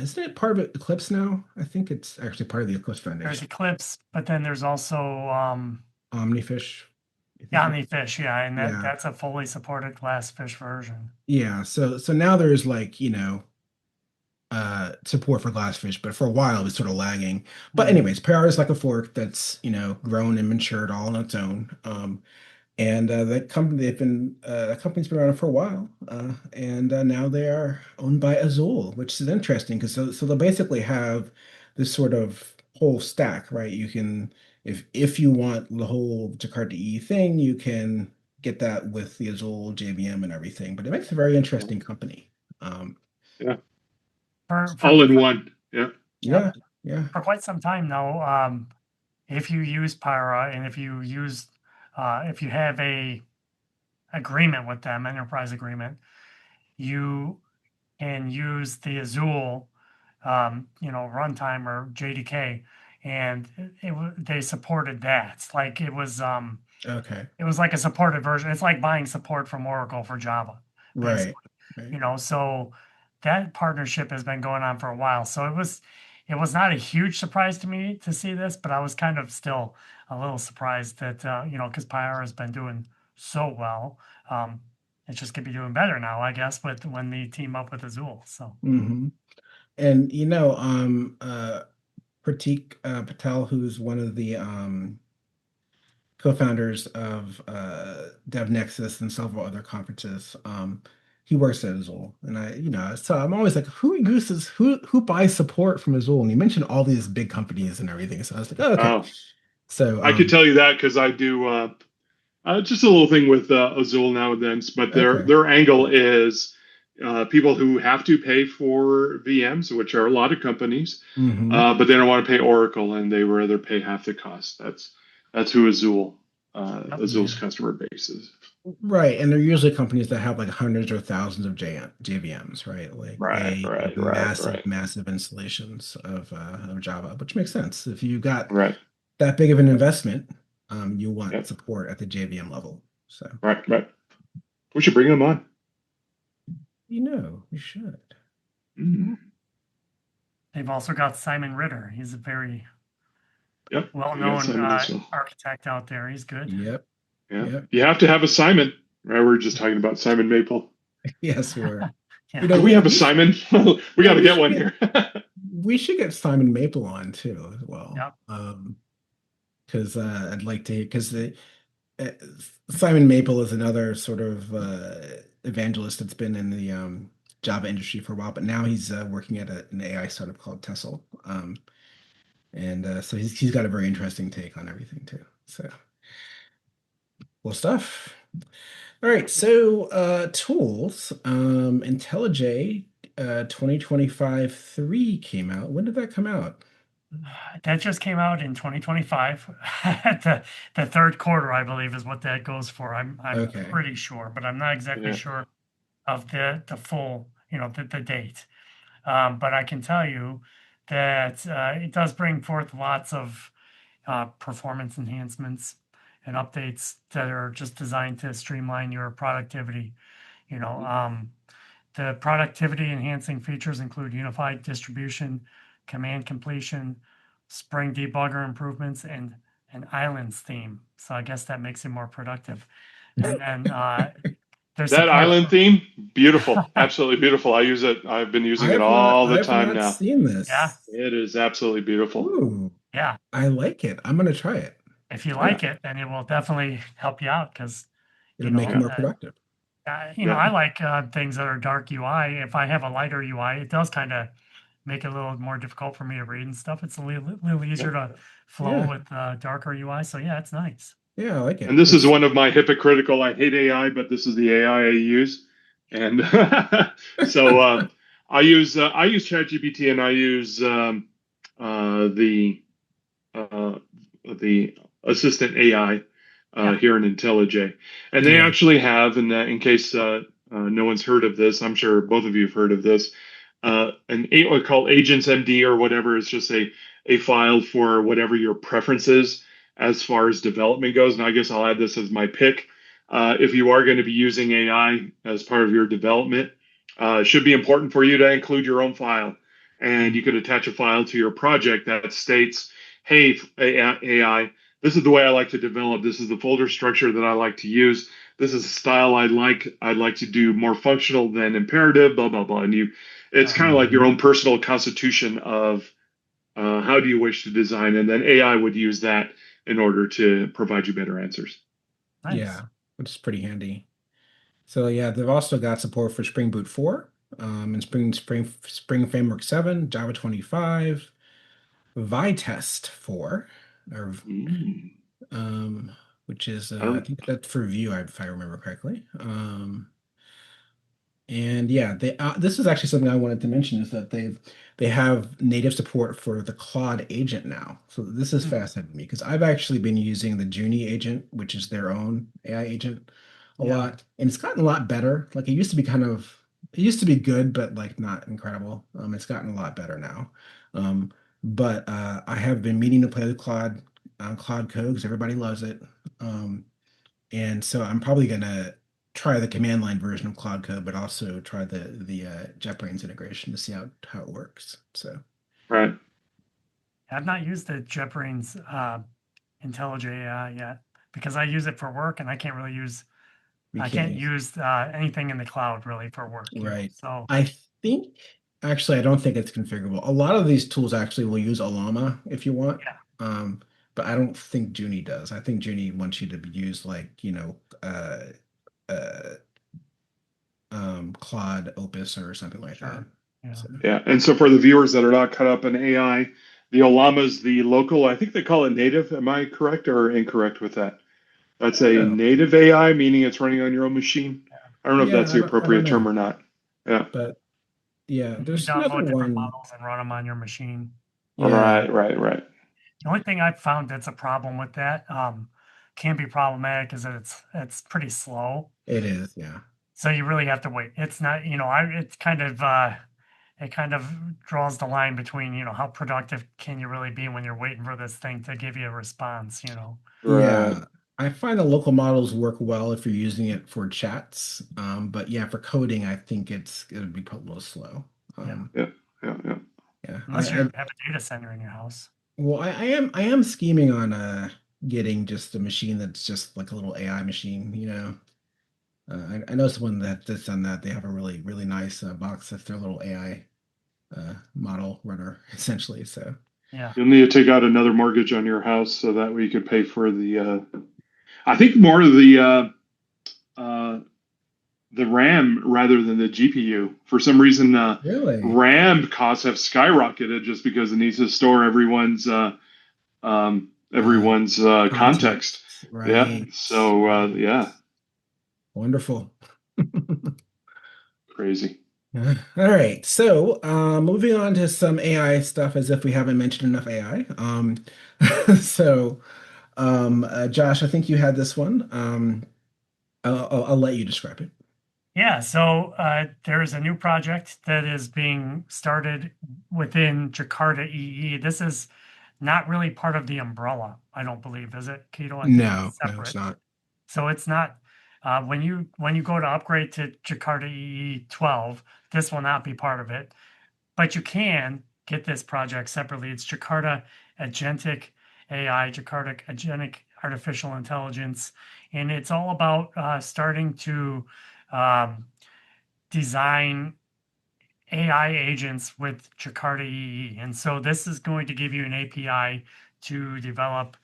Isn't it part of Eclipse now? I think it's actually part of the Eclipse There's Foundation. Eclipse, but then there's also Omnifish. I think it, Fish, yeah, and yeah. that's a fully supported Glassfish version. Yeah. So now there's like, support for Glassfish, but for a while it was sort of lagging. But Mhm. anyways, Payara is like a fork that's, grown and matured all on its own. And that company they've been that company's been around for a while, and now they are owned by Azul, which is interesting because so they'll basically have this sort of whole stack, right? You can if you want the whole Jakarta EE thing, you can get that with the Azul JVM and everything. But it makes a very interesting company. Um, Yeah. For All in one. Yeah. Yep. yeah, yeah. For quite some time now, if you use Pyra and if you have a agreement with them, enterprise agreement, you can use the Azul, runtime or JDK, and they supported that. Like Okay, it was like a supported version. It's like buying support from Oracle for Java, right, basically. right. So that partnership has been going on for a while. So it was not a huge surprise to me to see this, but I was kind of still a little surprised that because Payara has been doing so well. Um, it just could be doing better now, I guess, with when they team up with Azul. So Hmm. And Pratik Patel, who's one of the co-founders of DevNexus and several other conferences. He works at Azul, and so I'm always like, who buys support from Azul? And he mentioned all these big companies and everything, so I was like, oh, okay. Oh, So, I could tell you that because I do just a little thing with Azul now and then. But their okay, their angle is people who have to pay for VMs, which are a lot of companies, hmm, but they don't want to pay Oracle and they rather pay half the cost. That's who yep. Azul's yeah, customer base is. right. And they're usually companies that have like hundreds or thousands of JVMs, right? Like Right, they have right, right, massive, right, massive installations of Java, which makes sense. If you got right. that big of an investment, you want Yep, support at the JVM level. So, right, right. We should bring them on. you should. Mm. They've also got Simon Ritter. He's a very Yep, we got well-known Simon also. architect out there. He's good. Yep. Yeah, Yep. you have to have a Simon. Right, we were just talking about Simon Maple. Yes, we were. Yeah. Do we have a We should, Simon? We yeah, got to get one here. we should get Simon Maple on too as well. Yep. Because I'd like to because the uh, Simon Maple is another sort of evangelist that's been in the Java industry for a while, but now he's working at an AI startup called Tessel. And so he's got a very interesting take on everything too. So cool stuff. All right, so tools, IntelliJ 2025 3 came out. When did that come out? That just came out in 2025. The third quarter, I believe, is what that goes for. I'm Okay. pretty sure, but I'm not exactly Yeah. sure of the full, the date. But I can tell you that it does bring forth lots of performance enhancements and updates that are just designed to streamline your productivity. You know, the productivity enhancing features include unified distribution, command completion, Spring debugger improvements, and an islands theme. So I guess that makes it more productive. And then there's That support island for, theme, beautiful, absolutely beautiful. I use it. I've been using it all the I've time not now. seen yeah, this. It is absolutely beautiful. Ooh, yeah. I like it. I'm gonna try it. If you Yeah, like it, then it will definitely help you out because, you It'll make it know, yeah, more productive. yeah, I like things that are dark UI. If I have a lighter UI, it does kind of make it a little more difficult for me to read and stuff. It's a little yeah. easier to flow Yeah. with darker UI. So yeah, it's nice. Yeah, I like And it. this is It's one of my hypocritical. I hate AI, but this is the AI I use, and so I use ChatGPT and I use uh, the assistant AI Yeah. here in IntelliJ, and they yeah. actually have, and in case no one's heard of this, I'm sure both of you have heard of this. What called Agents MD or whatever is just a file for whatever your preferences as far as development goes. And I guess I'll add this as my pick. If you are going to be using AI as part of your development, it should be important for you to include your own file. And you could attach a file to your project that states, hey, AI, this is the way I like to develop. This is the folder structure that I like to use. This is a style I like. I'd like to do more functional than imperative, blah, blah, blah. And it's kind of like your own personal constitution of how do you wish to design? And then AI would use that in order to provide you better answers. Nice. Yeah, which is pretty handy. So yeah, they've also got support for Spring Boot 4, and Spring Framework 7, Java 25, Vitest 4, or which is I think that's for Vue, if I remember correctly. And yeah, this is actually something I wanted to mention, is that they have native support for the Claude agent now. So this is fascinating to me because I've actually been using the Junie agent, which is their own AI agent, a lot, and it's gotten a lot better. Like it used to be it used to be good, but like not incredible. It's gotten a lot better now. But I have been meaning to play with Claude Code because everybody loves it. And so I'm probably gonna try the command line version of Claude Code, but also try the JetBrains integration to see how it works. So right. I've not used the JetBrains IntelliJ AI yet because I use it for work and I can't really use I can't use anything in the cloud really for work. Right. So I think actually I don't think it's configurable. A lot of these tools actually will use Olama if you want. Yeah. But I don't think Junie does. I think Junie wants you to use like, Claude Opus or something like that. Yeah. So. Yeah. And so for the viewers that are not caught up in AI, the Olama is the local, I think they call it native. Am I correct or incorrect with that? That's a native AI, meaning it's running on your own machine. I don't know if that's the appropriate term or not. Yeah. But yeah, there's you another download different one. models and run them on your machine. Yeah. Right. The only thing I've found that's a problem with that can be problematic is that it's pretty slow. It is, yeah. So you really have to wait. It's not, it's kind of it kind of draws the line between, how productive can you really be when you're waiting for this thing to give you a response, Yeah. I find the local models work well if you're using it for chats. But yeah, for coding, I think it'll be a little slow. Yeah. Unless you have a data center in your house. Well, I am scheming on getting just a machine that's just like a little AI machine, I know someone that's done that. They have a really, really nice box that's their little AI model runner, essentially. So yeah, you'll need to take out another mortgage on your house so that way you could pay for the. I think more of the RAM rather than the GPU. For some reason, really, RAM costs have skyrocketed just because it needs to store everyone's context. Right. Yeah. So yeah. Wonderful. Crazy. All right. So moving on to some AI stuff, as if we haven't mentioned enough AI. So Josh, I think you had this one. I'll let you describe it. Yeah, so there's a new project that is being started within Jakarta EE. This is not really part of the umbrella, I don't believe, is it, Kito? I think No, it's not. So it's not. When you go to upgrade to Jakarta EE 12, this will not be part of it, but you can get this project separately. It's Jakarta Agentic AI, Jakarta Agentic Artificial Intelligence, and it's all about starting to design AI agents with Jakarta EE. And so this is going to give you an API to develop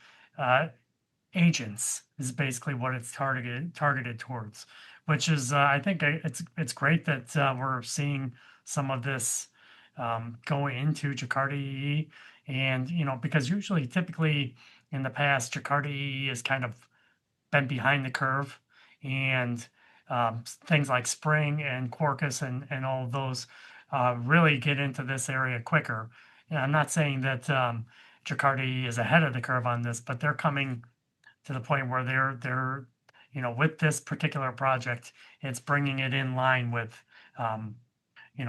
agents is basically what it's targeted towards, which is I think it's great that we're seeing some of this go into Jakarta EE, and because typically in the past Jakarta EE has kind of been behind the curve, and things like Spring and Quarkus and all of those really get into this area quicker. And I'm not saying that Jakarta EE is ahead of the curve on this, but they're coming to the point where they're with this particular project, it's bringing it in line with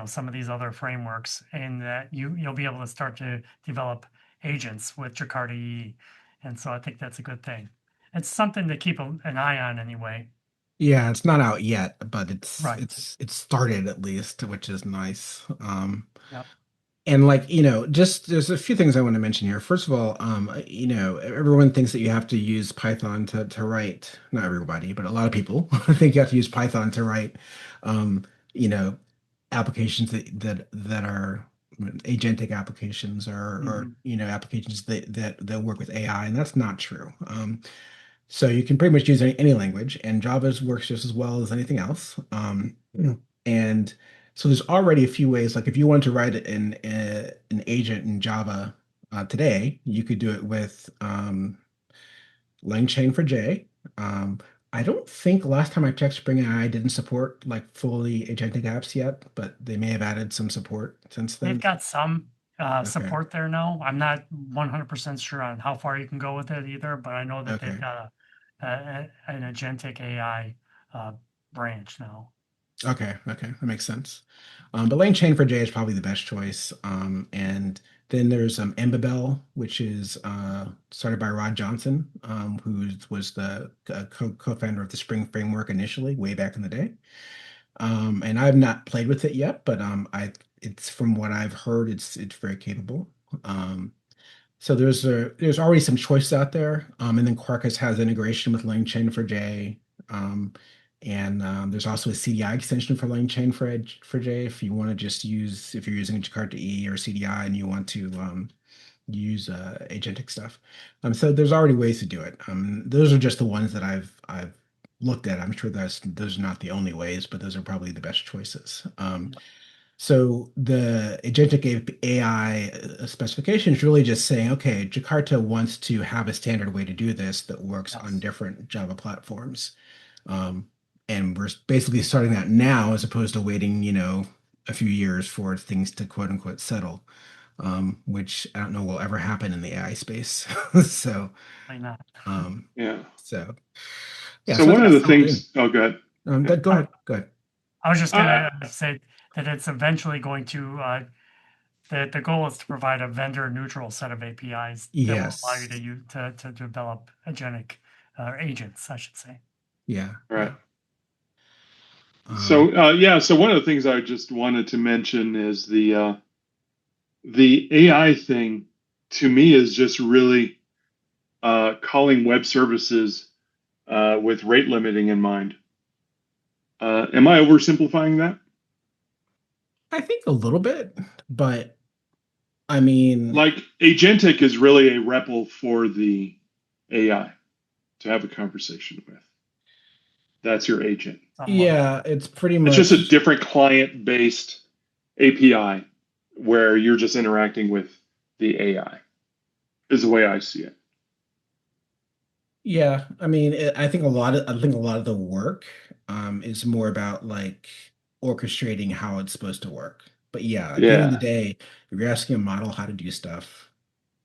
some of these other frameworks, and that you'll be able to start to develop agents with Jakarta EE. And so I think that's a good thing. It's something to keep an eye on anyway. Yeah, it's not out yet, but Right. it's started at least, which is nice. Yep. And like, just there's a few things I want to mention here. First of all, everyone thinks that you have to use Python to write, not everybody, but a lot of people think you have to use Python to write, um, you know, applications that are agentic applications or Mhm. applications that work with AI, and that's not true. So you can pretty much use any language, and Java works just as well as anything else. And so there's already a few ways. Like if you want to write an agent in Java today, you could do it with LangChain for J. Um, I don't think last time I checked, Spring AI didn't support like fully agentic apps yet, but they may have added some support since They've then. got some Okay. support there now. I'm not 100% sure on how far you can go with it either, but I know that they've Okay. got an agentic AI uh, branch now. Okay, that makes sense. But Lane Chain for J is probably the best choice. And then there's Embabel, which is started by Rod Johnson, who was the co-founder of the Spring Framework initially, way back in the day. And I've not played with it yet, but it's from what I've heard, it's very capable. So there's already some choices out there, and then Quarkus has integration with LangChain for J, um, and there's also a CDI extension for LangChain for J if you want to just use if you're using Jakarta EE or CDI and you want to use agentic stuff. So there's already ways to do it. Those are just the ones that I've looked at. I'm sure those are not the only ways, but those are probably the best choices. So the agentic AI specification is really just saying, okay, Jakarta wants to have a standard way to do this that works on Yes. different Java platforms. Um, and we're basically starting that now as opposed to waiting, a few years for things to quote unquote settle, which I don't know will ever happen in the AI space. So, Why not? um, Yeah. so yeah, So so I one think of that's the built in. things. Oh, good. Yeah. Go I, ahead, go ahead. I was just Uh, gonna say that it's eventually going to the goal is to provide a vendor neutral set of APIs that will allow you Yes. to develop agentic agents, I should say. Yeah, right. yeah. Um, So yeah. So one of the things I just wanted to mention is the AI thing. To me, is just really calling web services with rate limiting in mind. Am I oversimplifying that? I think a little bit, but I mean, Like agentic is really a REPL for the AI to have a conversation with. That's your agent. Somewhat. yeah, it's pretty It's just a much, different client-based API where you're just interacting with the AI, is the way I see it. yeah. I mean, I think a lot of the work is more about like orchestrating how it's supposed to work. But yeah, at the end of the Yeah, day, if you're asking a model how to do stuff,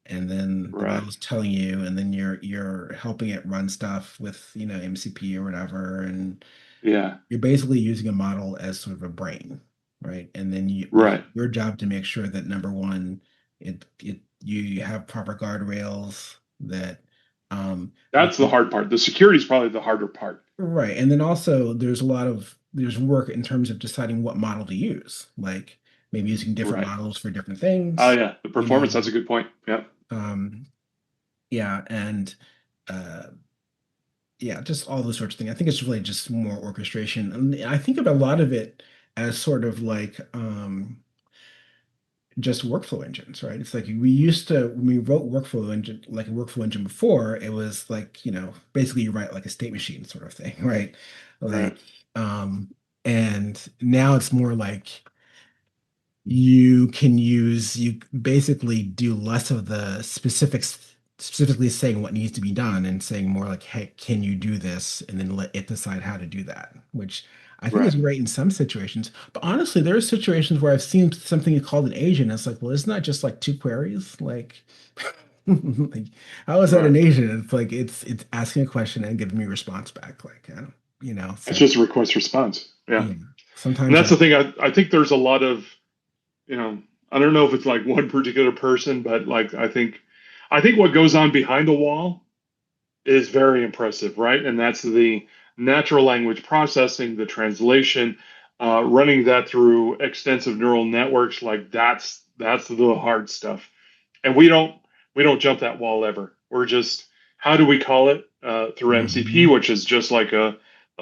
and then the right. model's telling you, and then you're helping it run stuff with, MCP or whatever, and Yeah, you're basically using a model as sort of a brain, right? And then it's right. your job to make sure that number one, you have proper guardrails that you That's the hard part. The security is probably the harder part. right. And then also there's work in terms of deciding what model to use, like maybe using different Right. models for different Oh, things, yeah. The you performance, know. that's a good point. Yeah. Um, yeah, and uh yeah, just all those sorts of things. I think it's really just more orchestration. And I think of a lot of it as sort of like just workflow engines, right? It's like we used to when we wrote workflow engine like a workflow engine before, it was like, basically you write like a state machine sort of thing, right? Right. Like and now it's more like you basically do less of the specifics, specifically saying what needs to be done and saying more like, hey, can you do this? And then let it decide how to do that, which I think is Right. great in some situations. But honestly, there are situations where I've seen something called an agent. It's like, well, isn't that just like two queries? Like, like how is that Right. an agent? It's like it's asking a question and giving me a response back. Like, I don't, It's so just a request response. Yeah. yeah. And Sometimes that's I the thing. I think there's a lot of, you know, I don't know if it's like one particular person, but like I think what goes on behind the wall is very impressive, right? And that's the natural language processing, the translation, running that through extensive neural networks. Like that's the hard stuff. And we don't jump that wall ever. We're just, how do we call it through MCP, which is just like a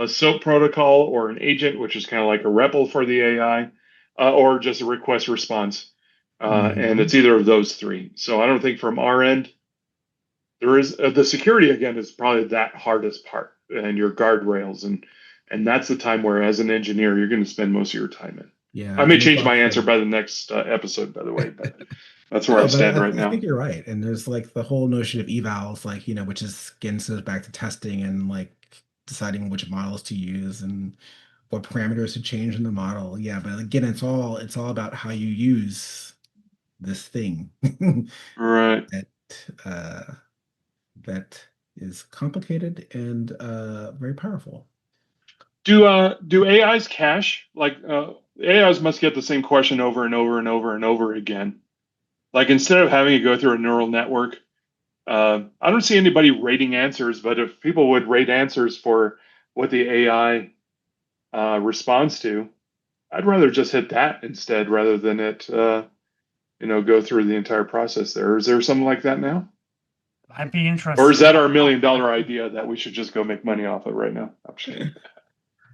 SOAP protocol, or an agent, which is kind of like a REPL for the AI, or just a request response. And it's either of those three. So I don't think from our end, there is the security again is probably that hardest part, and your guardrails, and that's the time where, as an engineer, you're going to spend most of your time in. Yeah, I may change my answer by the next episode, by the way, but that's where I stand right now. I think you're right. And there's like the whole notion of evals, like, which is again goes back to testing and like deciding which models to use and what parameters to change in the model. Yeah, but again, it's all about how you use this thing. Right. That is complicated and very powerful. Do AIs cache? Like AIs must get the same question over and over and over and over again. Like, instead of having it go through a neural network, I don't see anybody rating answers, but if people would rate answers for what the AI responds to, I'd rather just hit that instead, rather than it go through the entire process there. Is there something like that now? I'd be interested. Or is that our $1 million idea that we should just go make money off of right now? I'm just kidding.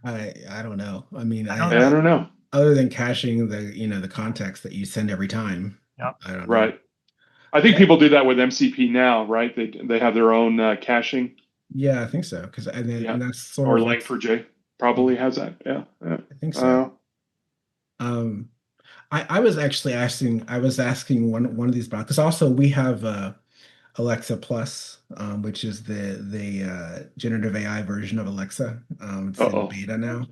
I don't know. I mean, I don't know. Other than caching the context that you send every time. Yep. I don't know. Right. I think people do that with MCP now, right? They have their own caching. Yeah, I think so. And that's sort or of Link4j probably has that. Yeah. I think so. I was actually asking one of these bots, because also we have Alexa Plus, which is the generative AI version of Alexa. It's in beta now.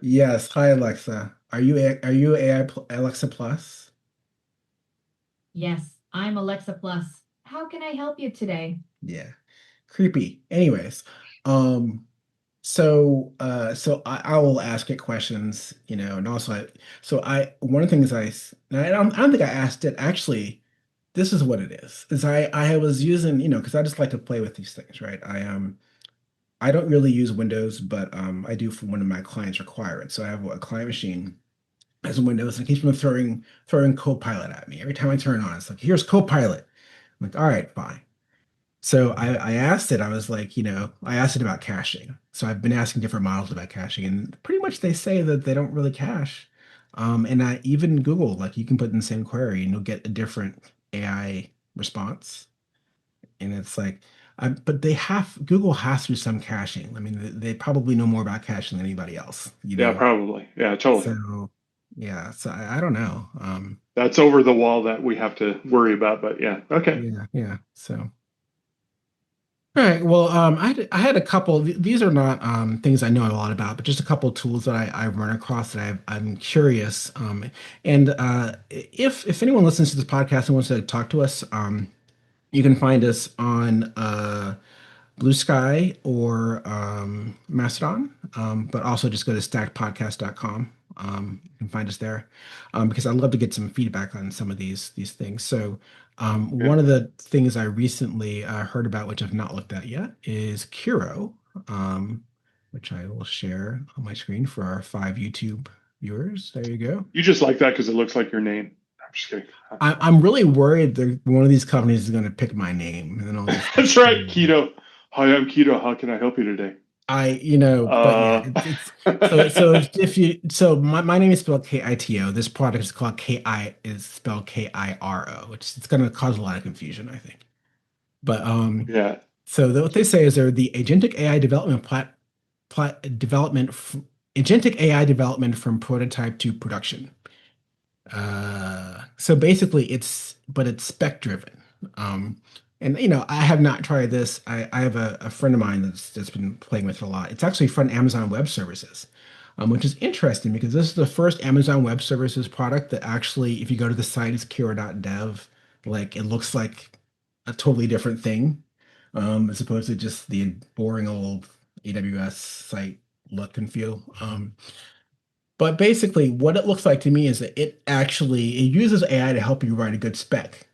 Yes. Hi, Alexa. Are you AI Alexa Plus? Yes, I'm Alexa Plus. How can I help you today? Yeah. Creepy. Anyways, so I will ask it questions, and also one of the things I don't think I asked it actually. This is what it is I was using, because I just like to play with these things, right? I don't really use Windows, but I do for one of my clients require it. So I have a client machine as Windows, and it keeps on throwing Copilot at me. Every time I turn it on, it's like, here's Copilot. I'm like, all right, fine. So I asked it, I was like, I asked it about caching. So I've been asking different models about caching, and pretty much they say that they don't really cache. And I even Google, like, you can put in the same query and you'll get a different AI response. And it's like, but Google has to do some caching. I mean, they probably know more about caching than anybody else. Yeah, probably. Yeah, totally. So yeah, so I don't know. That's over the wall that we have to worry about, but yeah, okay. Yeah. So. All right. Well, I had a couple. These are not things I know a lot about, but just a couple of tools that I run across that I'm curious. And if anyone listens to this podcast and wants to talk to us, you can find us on Blue Sky or Mastodon, but also just go to stackpodcast.com. You can find us there, because I'd love to get some feedback on some of these things. So one of the things I recently heard about, which I've not looked at yet, is Kiro, which I will share on my screen for our 5 YouTube viewers. There you go. You just like that because it looks like your name. I'm just kidding. I'm really worried that one of these companies is going to pick my name. And then all this That's right, Kito. Hi, I'm Kito. How can I help you today? But yeah, so my name is spelled Kito. This product is called spelled Kiro, which it's going to cause a lot of confusion, I think. But yeah. So what they say is they're the agentic AI development agentic AI development from prototype to production. So basically it's spec driven. And I have not tried this. I have a friend of mine that's been playing with it a lot. It's actually from Amazon Web Services, which is interesting because this is the first Amazon Web Services product that actually, if you go to the site, it's kiro.dev, like it looks like a totally different thing, as opposed to just the boring old AWS site look and feel. But basically, what it looks like to me is that it uses AI to help you write a good spec,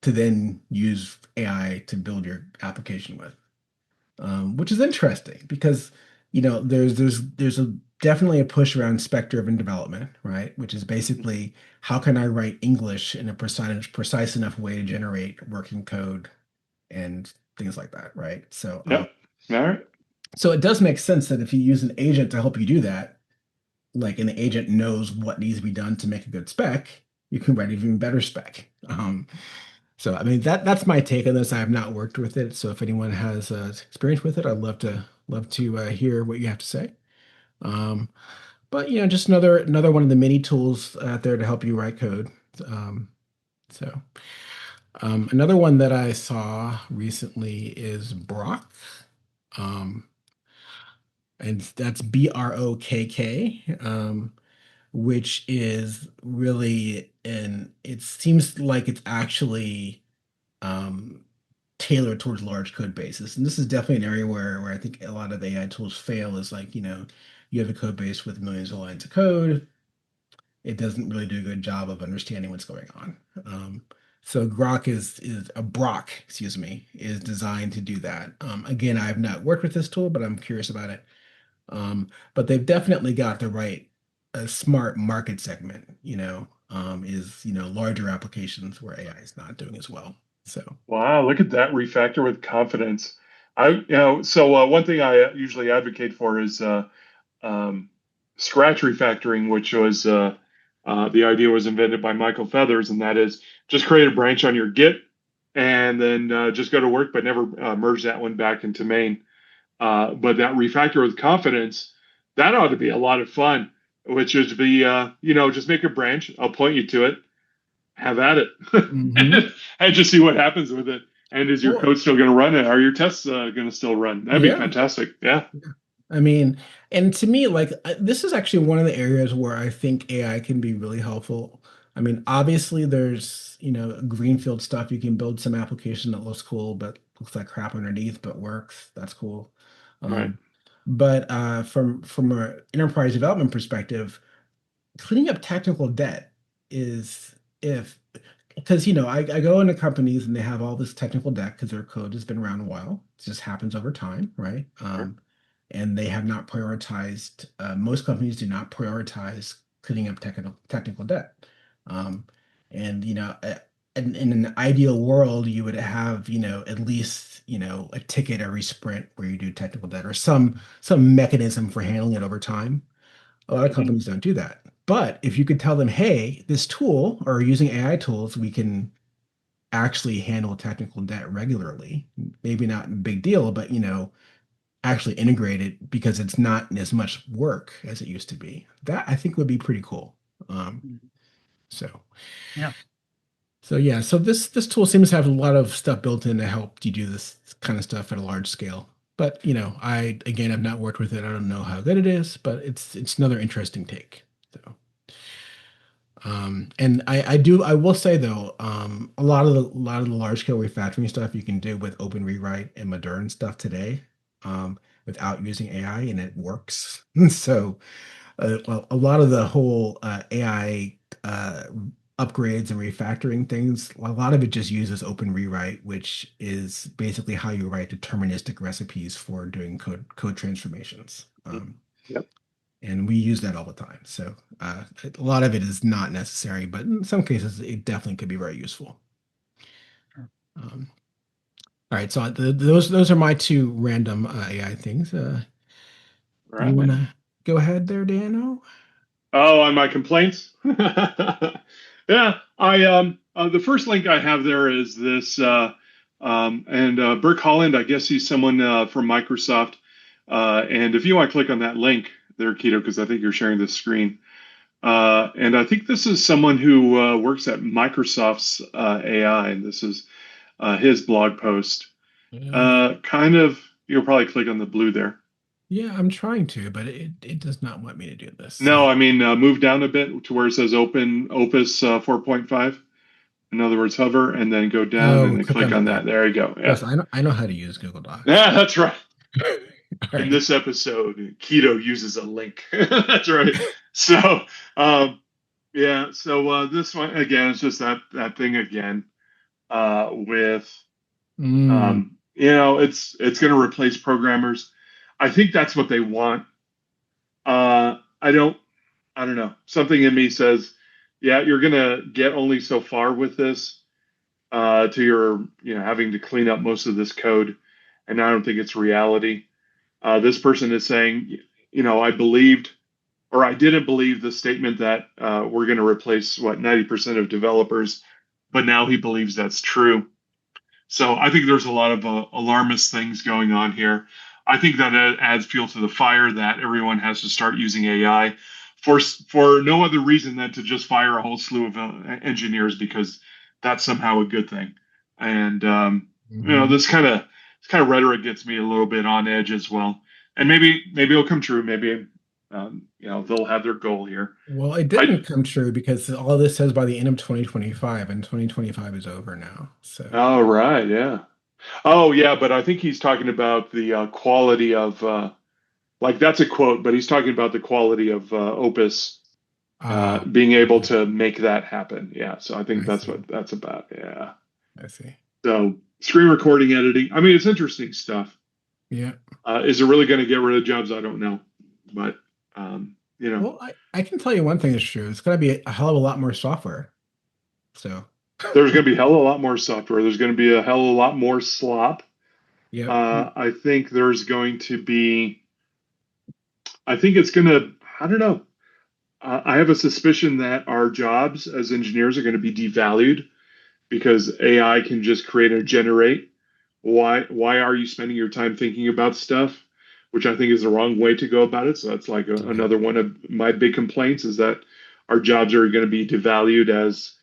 to then use AI to build your application with, which is interesting because there's a definitely a push around spec-driven development, right? Which is basically how can I write English in a precise enough way to generate working code and things like that, right? So, Yep. All right. so it does make sense that if you use an agent to help you do that, like an agent knows what needs to be done to make a good spec, you can write even better spec. So I mean that's my take on this. I have not worked with it, so if anyone has experience with it, I'd love to hear what you have to say. Um, but just another one of the many tools out there to help you write code. Um, so another one that I saw recently is Brokk. Um, and that's Brokk, which is really, and it seems like it's actually um, tailored towards large code bases. And this is definitely an area where I think a lot of AI tools fail is like, you have a code base with millions of lines of code. It doesn't really do a good job of understanding what's going on. So Grok is a Brokk, excuse me, is designed to do that. Again, I've not worked with this tool, but I'm curious about it. But they've definitely got the right smart market segment, is, larger applications where AI is not doing as well. So, Wow, look at that refactor with confidence. One thing I usually advocate for is um, scratch refactoring, which was the idea was invented by Michael Feathers, and that is just create a branch on your Git and then just go to work, but never merge that one back into main. But that refactor with confidence, that ought to be a lot of fun, which is just make a branch. I'll point you to it. Have at it, mhm. and just see what happens with it. And is your Well, code still going to run? Are your tests going to still run? That'd be yeah. fantastic. Yeah. I mean, and to me, like this is actually one of the areas where I think AI can be really helpful. I mean, obviously there's, greenfield stuff. You can build some application that looks cool, but looks like crap underneath, but works. That's cool. Right. Um, but from an enterprise development perspective, cleaning up technical debt is if because I go into companies and they have all this technical debt because their code has been around a while. It just happens over time, right? Sure. And they have not prioritized. Most companies do not prioritize cleaning up technical debt. Um, and in an ideal world, you would have at least a ticket every sprint where you do technical debt or some mechanism for handling it over time. A lot of Mhm. companies don't do that. But if you could tell them, hey, this tool or using AI tools, we can actually handle technical debt regularly. Maybe not a big deal, but actually integrate it because it's not as much work as it used to be. That I think would be pretty cool. Um, Mhm. so Yeah. so yeah, so this tool seems to have a lot of stuff built in to help you do this kind of stuff at a large scale. But I again have not worked with it. I don't know how good it is, but it's another interesting take. So and I will say though, a lot of the large scale refactoring stuff you can do with Open Rewrite and modern stuff today, without using AI, and it works. So a lot of the whole AI upgrades and refactoring things, a lot of it just uses Open Rewrite, which is basically how you write deterministic recipes for doing code transformations. Yep. And we use that all the time. So a lot of it is not necessary, but in some cases, it definitely could be very useful. Sure. All right, so those are my two random AI things. All You right, want man. to go ahead there, Dano? Oh, on my complaints? Yeah, the first link I have there is this and Brokk Holland, I guess he's someone from Microsoft. And if you want to click on that link there, Kito, because I think you're sharing the screen. And I think this is someone who works at Microsoft's AI, and this is his blog post. You'll probably click on the blue there. Yeah, I'm trying to, but it does not want me to do this. No, So, I mean, move down a bit to where it says Open Opus 4.5. In other words, hover and then go down and oh, then click click on it on there. that. There you go. Yeah. Yes, I know how to use Google Docs. Yeah, that's right. All In right. this episode, Kito uses a link. That's right. So, yeah. So this one again is just that thing again with Mm, it's going to replace programmers. I think that's what they want. I don't know. Something in me says, yeah, you're gonna get only so far with this, to your, having to clean up most of this code, and I don't think it's reality. This person is saying, I believed, or I didn't believe the statement that we're going to replace 90% of developers, but now he believes that's true. So I think there's a lot of alarmist things going on here. I think that adds fuel to the fire that everyone has to start using AI for no other reason than to just fire a whole slew of engineers, because that's somehow a good thing. And this kind of rhetoric gets me a little bit on edge as well. And maybe it'll come true. Maybe they'll have their goal here. Well, it didn't come true because all of this says by the end of 2025, and 2025 is over now. So. Oh, right, yeah. Oh, yeah, but I think he's talking about the quality of, that's a quote, but he's talking about the quality of Opus being able to make that happen. Yeah, so I think that's what that's about. Yeah. I see. So screen recording editing. I mean, it's interesting stuff. Yeah. Is it really going to get rid of jobs? I don't know, but Well, I can tell you one thing is true. It's going to be a hell of a lot more software. So there's going to be a hell of a lot more software. There's going to be a hell of a lot more slop. Yeah. I think there's going to be. I think it's going to. I don't know. I have a suspicion that our jobs as engineers are going to be devalued because AI can just create or generate. Why are you spending your time thinking about stuff? Which I think is the wrong way to go about it. So that's like another one of my big complaints, is that our jobs are going to be devalued as,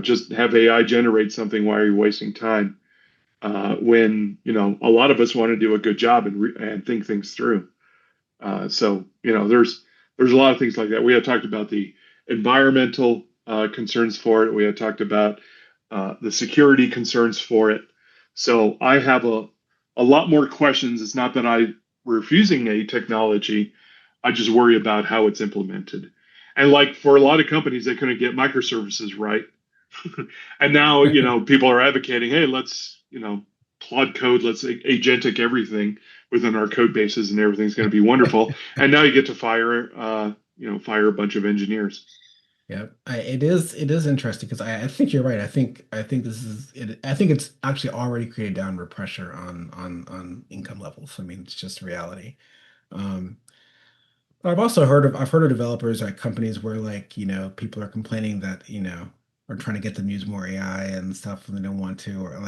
just have AI generate something. Why are you wasting time? When, a lot of us want to do a good job and think things through. So, there's a lot of things like that. We had talked about the environmental concerns for it. We had talked about the security concerns for it. So I have a lot more questions. It's not that I'm refusing a technology. I just worry about how it's implemented. And like for a lot of companies, they couldn't get microservices right. And now, people are advocating, hey, let's, Claude Code, let's agentic everything within our code bases, and everything's going to be wonderful. And now you get to fire a bunch of engineers. Yeah, it is interesting because I think you're right. I think this is it. I think it's actually already created downward pressure on income levels. I mean, it's just reality. But I've heard of developers at companies where people are complaining that are trying to get them to use more AI and stuff and they don't want to, or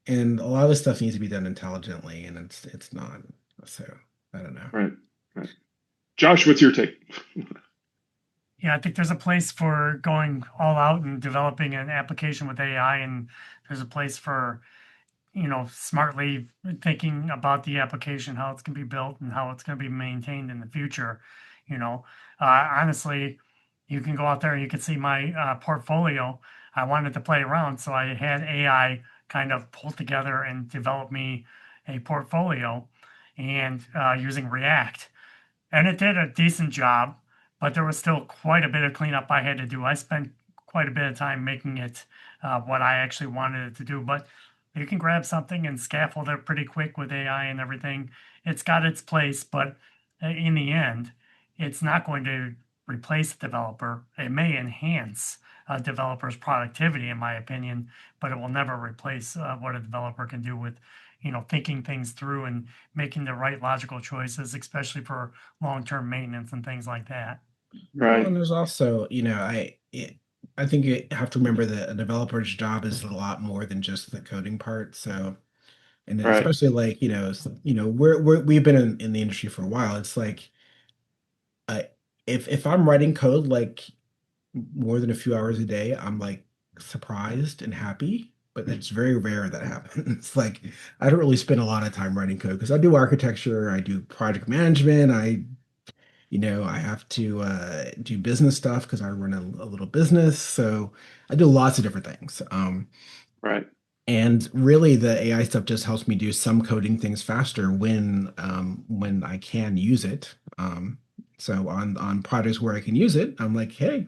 and a lot of this stuff needs to be done intelligently, and it's not. So I don't know. Right. Josh, what's your take? Yeah, I think there's a place for going all out and developing an application with AI, and there's a place for, smartly thinking about the application, how it's going to be built and how it's going to be maintained in the future. Honestly, you can go out there and you can see my portfolio. I wanted to play around, so I had AI kind of pull together and develop me a portfolio, and using React, and it did a decent job, but there was still quite a bit of cleanup I had to do. I spent quite a bit of time making it what I actually wanted it to do, but you can grab something and scaffold it pretty quick with AI and everything. It's got its place, but in the end, it's not going to replace the developer. It may enhance a developer's productivity, in my opinion, but it will never replace what a developer can do with thinking things through and making the right logical choices, especially for long-term maintenance and things like that. Right. Well, and there's also, I think you have to remember that a developer's job is a lot more than just the coding part. So, and then Right. especially we've been in the industry for a while. It's like, if I'm writing code more than a few hours a day, I'm surprised and happy. But it's very rare that happens. I don't really spend a lot of time writing code because I do architecture, I do project management, I have to do business stuff because I run a little business. So I do lots of different things. Right. And really, the AI stuff just helps me do some coding things faster when I can use it. So on projects where I can use it, I'm like, hey,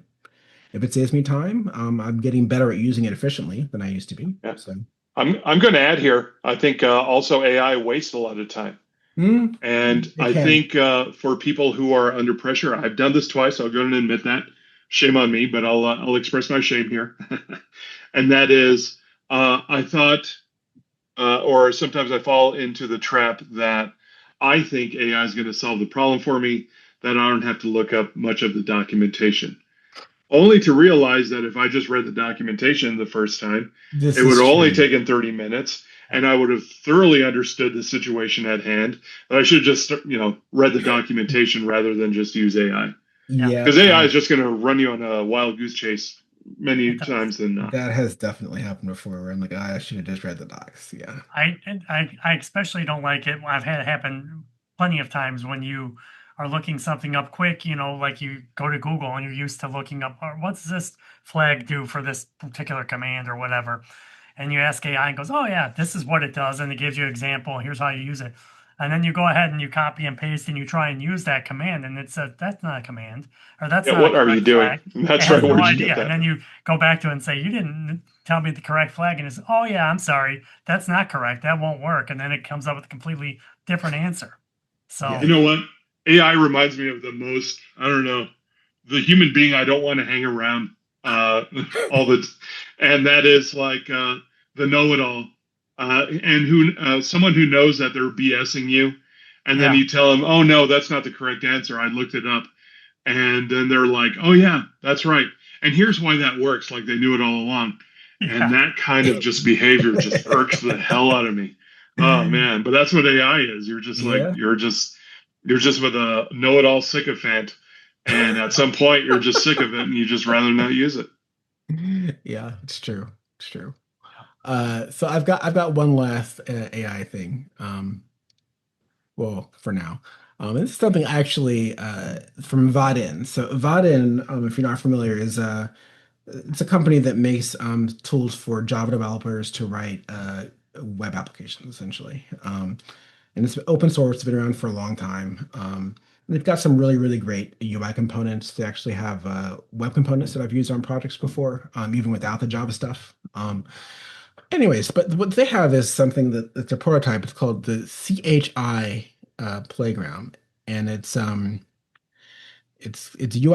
if it saves me time, I'm getting better at using it efficiently than I used to be. Yeah. So I'm going to add here. I think also AI wastes a lot of time. And I think for people who are under pressure, I've done this twice. I'll go and admit that. Shame on me, but I'll express my shame here. And that is, I thought, or sometimes I fall into the trap that I think AI is going to solve the problem for me, that I don't have to look up much of the documentation. Only to realize that if I just read the documentation the first time, it would have only taken 30 minutes, and I would have thoroughly understood the situation at hand. But I should just, read the documentation rather than just use AI. Yeah, because AI is just going to run you on a wild goose chase many times than not. That has definitely happened before. Where I'm like, I should have just read the docs. Yeah, I especially don't like it. I've had it happen plenty of times when you are looking something up quick, like you go to Google and you're used to looking up, what's this flag do for this particular command or whatever. And you ask AI and goes, oh yeah, this is what it does. And it gives you an example. Here's how you use it. And then you go ahead and you copy and paste and you try and use that command. And it says, that's not a command, or that's not what are you doing? Flag. That's right. No idea. And then you go back to it and say, you didn't tell me the correct flag. And it's, oh yeah, I'm sorry. That's not correct. That won't work. And then it comes up with a completely different answer. So you know what? AI reminds me of the most, I don't know, the human being I don't want to hang around and that is like the know-it-all, and someone who knows that they're BSing you, and then you tell them, oh no, that's not the correct answer, I looked it up, and then they're like, oh yeah, that's right, and here's why that works, like they knew it all along. And that kind of just behavior just irks the hell out of me. Oh man, but that's what AI is. You're just like you're just with a know-it-all sycophant, and at some point you're just sick of it and you just rather not use it. Yeah, it's true. It's true. So I've got one last AI thing. Well, for now. This is something actually from Widens. So Widens, if you're not familiar, is it's a company that makes tools for Java developers to write web applications, essentially. And it's open source, it's been around for a long time. They've got some really, really great UI components. They actually have web components that I've used on projects before, even without the Java stuff. Anyways, but what they have is something that's a prototype. It's called the CHI Playground, and it's UI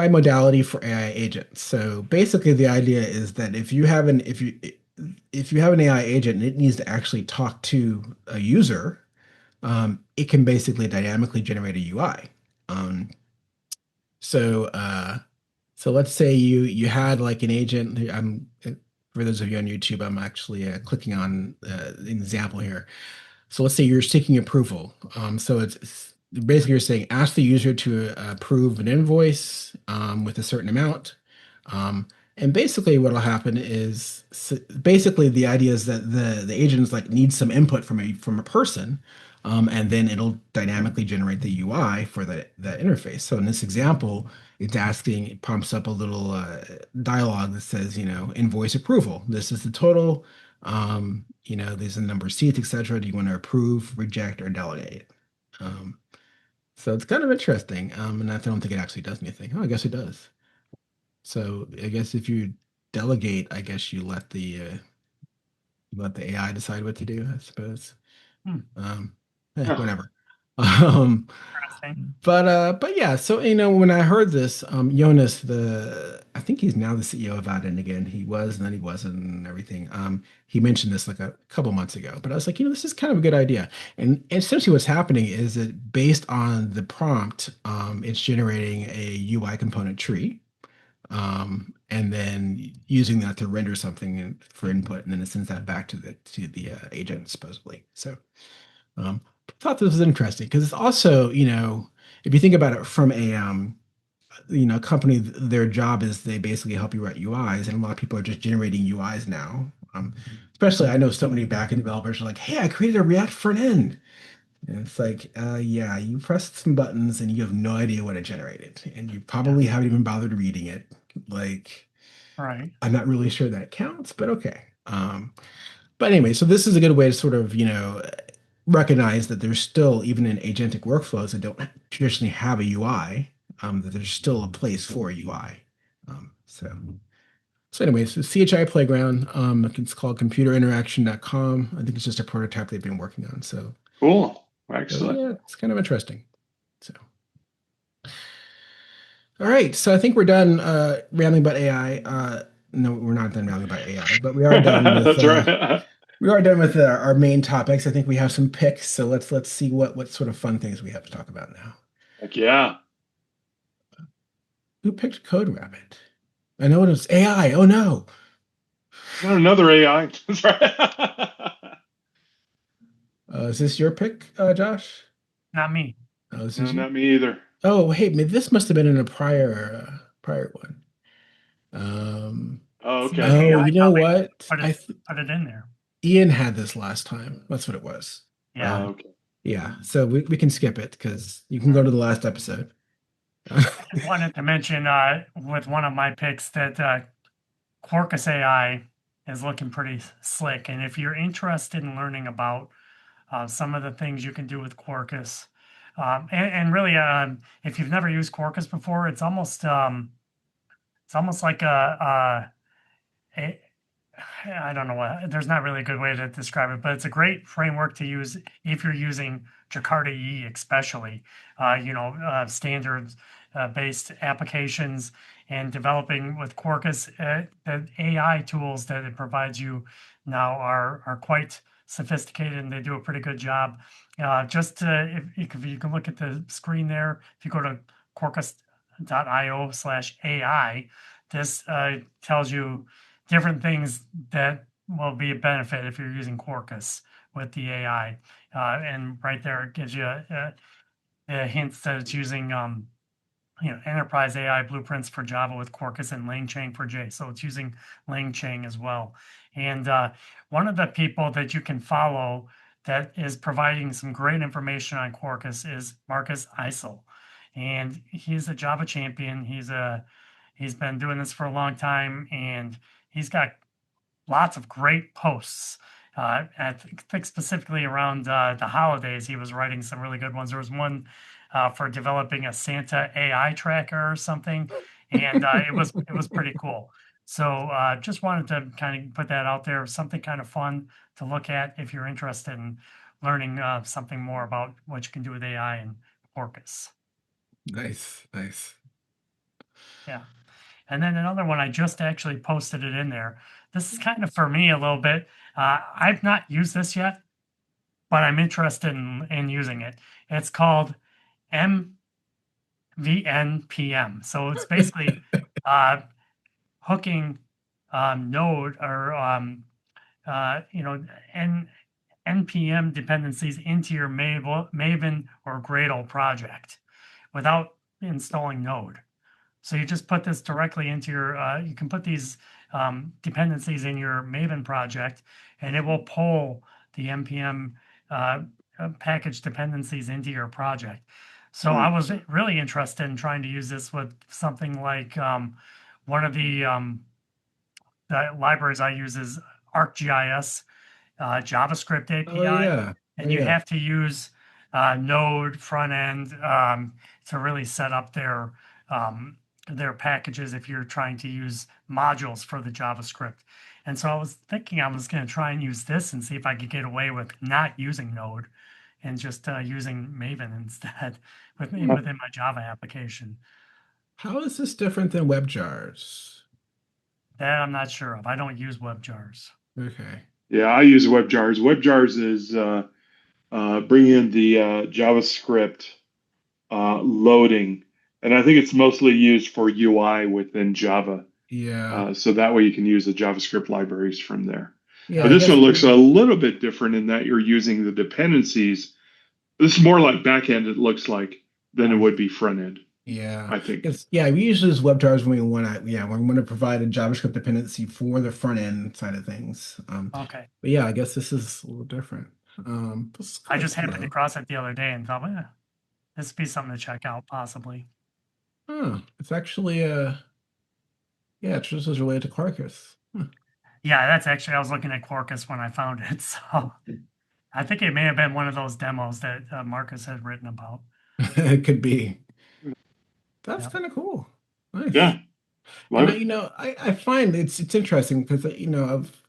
modality for AI agents. So basically, the idea is that if you have an AI agent and it needs to actually talk to a user, it can basically dynamically generate a UI. So let's say you had like an agent. For those of you on YouTube, I'm actually clicking on an example here. So let's say you're seeking approval. So it's basically you're saying ask the user to approve an invoice with a certain amount. And basically what'll happen is basically the idea is that the agents like need some input from a person. And then it'll dynamically generate the UI for that interface. So in this example, it prompts up a little dialogue that says, invoice approval. This is the total. There's a number of seats, etc. Do you want to approve, reject, or delegate? So it's kind of interesting. And I don't think it actually does anything. Oh, I guess it does. So I guess if you delegate, I guess you let the AI decide what to do, I suppose. Whatever. But yeah, so when I heard this, Jonas, I think he's now the CEO of Widens again. He was, and then he wasn't, and everything. He mentioned this like a couple months ago, but I was like, this is kind of a good idea. And essentially, what's happening is that based on the prompt, it's generating a UI component tree, and then using that to render something for input, and then it sends that back to the agent supposedly. So. Thought this was interesting because it's also, if you think about it from a company, their job is they basically help you write UIs, and a lot of people are just generating UIs now. Especially, I know so many backend developers are like, "Hey, I created a React front end," and it's like, yeah, you pressed some buttons and you have no idea what it generated, and you probably haven't even bothered reading it. Like, right? I'm not really sure that counts, but okay. But anyway, so this is a good way to sort of, recognize that there's still, even in agentic workflows that don't traditionally have a UI, that there's still a place for a UI. So anyways, the CHI Playground, it's called computerinteraction.com. I think it's just a prototype they've been working on. So cool. Excellent. Yeah, it's kind of interesting. So, all right. So I think we're done rambling about AI. No, we're not done rambling about AI, but we are done with That's right. we are done with our main topics. I think we have some picks. So let's see what sort of fun things we have to talk about now. Heck yeah. Who picked Code Rabbit? I know it was AI. Oh no. Not another AI. That's right. Is this your pick, Josh? Not me. Oh, this No, is you. not me either. Oh, hey, this must have been in a prior one. Oh, See, the okay. Oh, AI you know probably what? put it in there. Ian had this last time. That's what it was. Yeah. Okay. Yeah. So we can skip it because you can go to the last episode. I just wanted to mention with one of my picks that Quarkus AI is looking pretty slick. And if you're interested in learning about some of the things you can do with Quarkus, and really, if you've never used Quarkus before, it's almost like a I don't know what, there's not really a good way to describe it, but it's a great framework to use if you're using Jakarta EE, especially, standards based applications and developing with Quarkus. The AI tools that it provides you now are quite sophisticated and they do a pretty good job. If you can look at the screen there, if you go to quarkus.io/AI, this tells you different things that will be a benefit if you're using Quarkus with the AI. And right there, it gives you a hint that it's using, enterprise AI blueprints for Java with Quarkus and LangChain for J. So it's using LangChain as well. And one of the people that you can follow that is providing some great information on Quarkus is Marcus Eisel. And he's a Java champion. He's been doing this for a long time, and he's got lots of great posts. I think specifically around the holidays, he was writing some really good ones. There was one for developing a Santa AI tracker or something, and it was pretty cool. So just wanted to kind of put that out there, something kind of fun to look at if you're interested in learning something more about what you can do with AI and Quarkus. Nice. Yeah. And then another one, I just actually posted it in there. This is kind of for me a little bit. I've not used this yet, but I'm interested in using it. It's called MVNPM. So it's basically hooking Node or NPM dependencies into your Maven or Gradle project without installing Node. So you just put this directly into your, you can put these dependencies in your Maven project, and it will pull the NPM package dependencies into your project. So I was really interested in trying to use this with something like one of the libraries I use is ArcGIS JavaScript API. Oh yeah. And you have to use Node front end to really set up their packages if you're trying to use modules for the JavaScript. And so I was thinking I was going to try and use this and see if I could get away with not using Node and just using Maven instead within my Java application. How is this different than WebJars? That I'm not sure of. I don't use WebJars. Okay. Yeah, I use WebJars. WebJars is bringing in the JavaScript loading, and I think it's mostly used for UI within Java. Yeah. So that way you can use the JavaScript libraries from there. Yeah. But this one looks a little bit different in that you're using the dependencies. This is more like backend, it looks like, than it would be front end. Yeah. I think. We usually use WebJars when we want to provide a JavaScript dependency for the front end side of things. Okay. But yeah, I guess this is a little different. I just happened across it the other day and thought, this would be something to check out, possibly. Oh, it's actually this is related to Quarkus. Yeah, that's actually, I was looking at Quarkus when I found it. So I think it may have been one of those demos that Marcus had written about. It could be. That's kind of cool. Nice. Yeah. And I find it's interesting because I've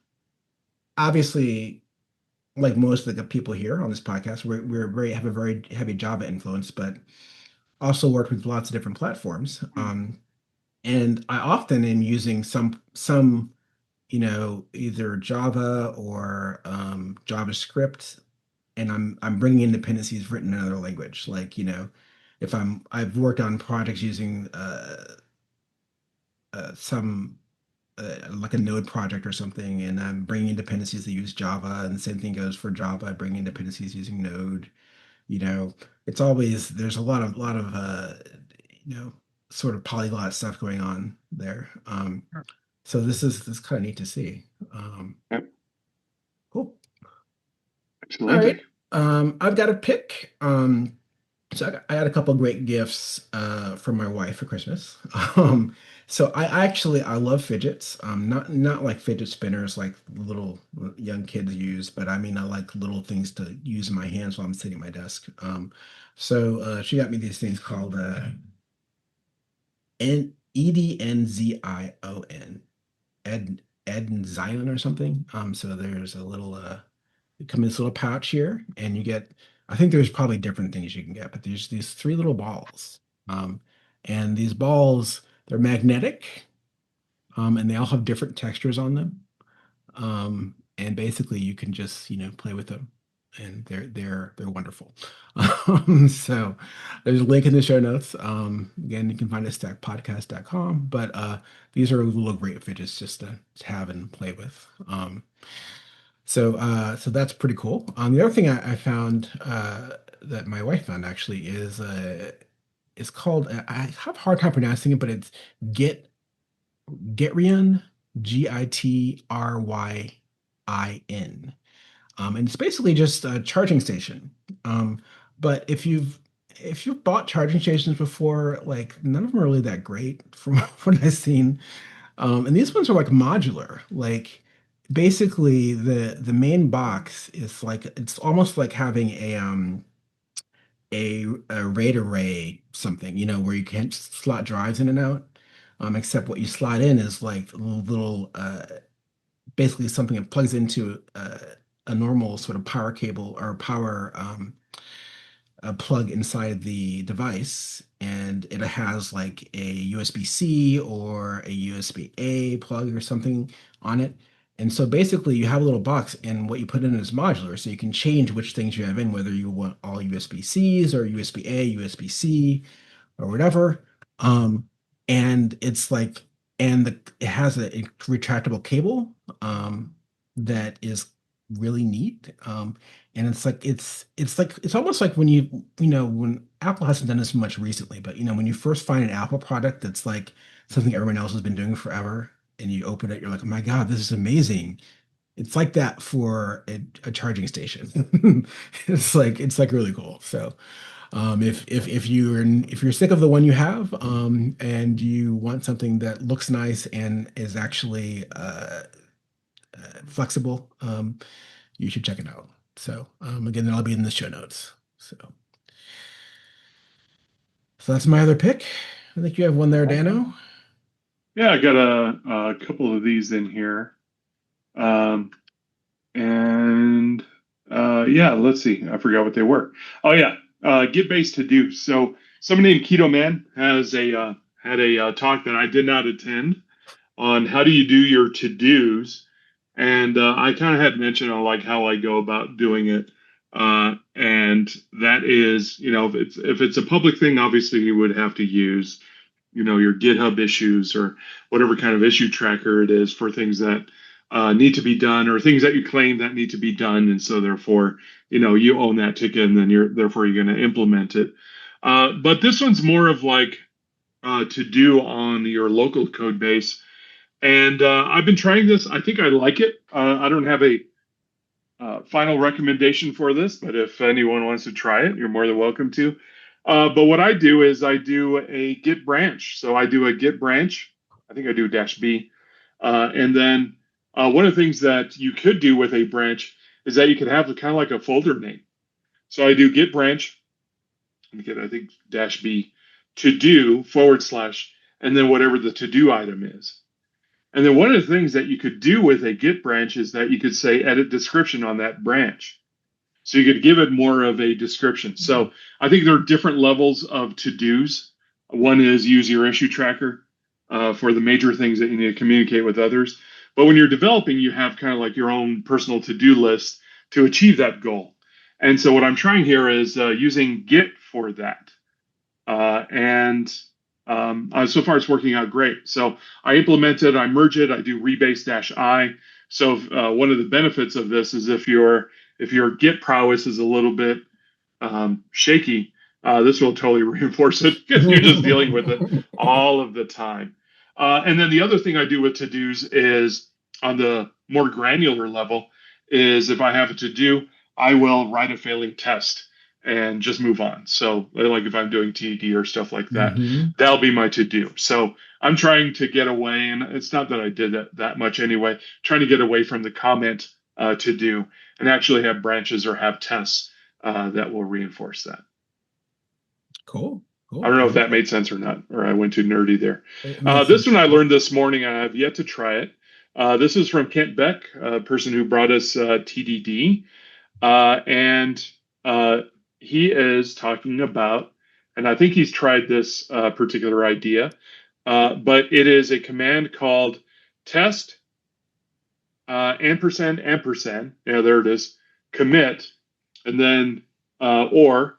obviously like most of the people here on this podcast, we're very have a very heavy Java influence, but also worked with lots of different platforms. And I often am using some either Java or JavaScript, and I'm bringing in dependencies written in another language. Like, if I've worked on projects using some like a Node project or something, and I'm bringing in dependencies that use Java, and the same thing goes for Java. I bring in dependencies using Node. You know, it's always there's a lot of you know sort of polyglot stuff going on there. So this kind of neat to see. Yep. Cool. All Excellent. right. I've got a pick. So I had a couple great gifts from my wife for Christmas. So I love fidgets. Not like fidget spinners like little young kids use, but I mean I like little things to use in my hands while I'm sitting at my desk. So she got me these things called EDNZION, Ed and Zion or something. So there's a little come in this little pouch here, and you get, I think there's probably different things you can get, but there's these three little balls. Um, and these balls, they're magnetic, and they all have different textures on them. And basically you can just, play with them, and they're wonderful. So there's a link in the show notes. Again, you can find us at stackpodcast.com, but these are little great fidgets just to have and play with. So that's pretty cool. The other thing I found that my wife found actually is called, I have a hard time pronouncing it, but it's Gitryon, Gitryin. And it's basically just a charging station. But if you've bought charging stations before, like none of them are really that great from what I've seen. And these ones are like modular. Like basically the main box is like it's almost like having a RAID array something, where you can't slot drives in and out. Except what you slot in is like little basically something that plugs into a normal sort of power cable or power a plug inside the device, and it has like a USB-C or a USB-A plug or something on it. And so basically you have a little box, and what you put in is modular. So you can change which things you have in, whether you want all USB-Cs or USB-A, USB-C, or whatever. Um, and it's like, it has a retractable cable that is really neat. And it's almost like when Apple hasn't done this much recently, but when you first find an Apple product that's like something everyone else has been doing forever, and you open it, you're like, oh my God, this is amazing. It's like that for a charging station. It's like really cool. So if you're sick of the one you have, and you want something that looks nice and is actually flexible, you should check it out. So again, that'll be in the show notes. So that's my other pick. I think you have one there, Danno. Yeah, I got a couple of these in here. And yeah, let's see. I forgot what they were. Oh yeah, Git based to do. So someone named Kito Man has had a talk that I did not attend on how do you do your to dos, and I kind of had mentioned on like how I go about doing it. And that is, if it's a public thing, obviously you would have to use, your GitHub issues or whatever kind of issue tracker it is for things that need to be done or things that you claim that need to be done. And so therefore, you own that ticket, and then you're going to implement it. But this one's more of like to do on your local code base. And I've been trying this. I think I like it. I don't have a final recommendation for this, but if anyone wants to try it, you're more than welcome to. But what I do is I do a Git branch. So I do a Git branch. I think I do -B. And then one of the things that you could do with a branch is that you could have kind of like a folder name. So I do Git branch, and get, I think, -B, to do / and then whatever the to do item is. And then one of the things that you could do with a Git branch is that you could say edit description on that branch. So you could give it more of a description. So I think there are different levels of to-dos. One is use your issue tracker for the major things that you need to communicate with others. But when you're developing, you have kind of like your own personal to-do list to achieve that goal. And so what I'm trying here is using Git for that. So far it's working out great. So I implement it, I merge it, I do rebase-I. So one of the benefits of this is if your Git prowess is a little bit shaky, this will totally reinforce it because you're just dealing with it all of the time. And then the other thing I do with to-dos is on the more granular level is if I have a to-do, I will write a failing test and just move on. So like if I'm doing TED or stuff like that, that'll be my to-do. So I'm trying to get away, and it's not that I did that much anyway, trying to get away from the comment to-do and actually have branches or have tests that will reinforce that. Cool. I don't know if that made sense or not, or I went too nerdy there. This one I learned this morning. I have yet to try it. This is from Kent Beck, a person who brought us TDD. And he is talking about, and I think he's tried this particular idea, but it is a command called test ampersand, yeah, there it is, commit, and then or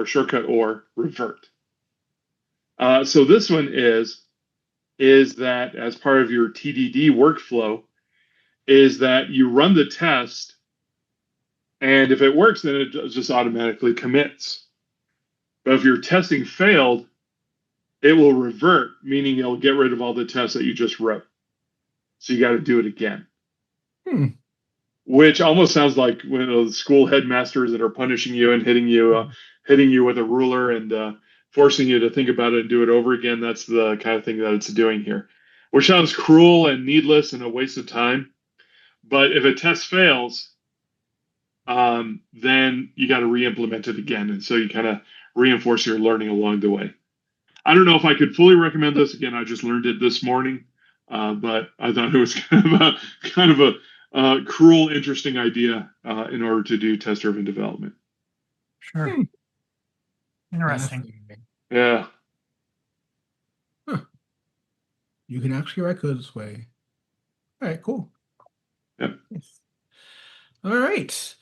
shortcut or revert. So this one is that as part of your TDD workflow, is that you run the test, and if it works, then it just automatically commits. But if your testing failed, it will revert, meaning it'll get rid of all the tests that you just wrote. So you got to do it again. Which almost sounds like one of those school headmasters that are punishing you and hitting you with a ruler and forcing you to think about it and do it over again. That's the kind of thing that it's doing here, which sounds cruel and needless and a waste of time. But if a test fails, then you got to re-implement it again. And so you kind of reinforce your learning along the way. I don't know if I could fully recommend this. Again, I just learned it this morning, but I thought it was kind of a cruel, interesting idea in order to do test-driven development. Sure. Interesting. Yeah. Huh. You can actually write code this way. All right, cool. Yep. Yes. All right.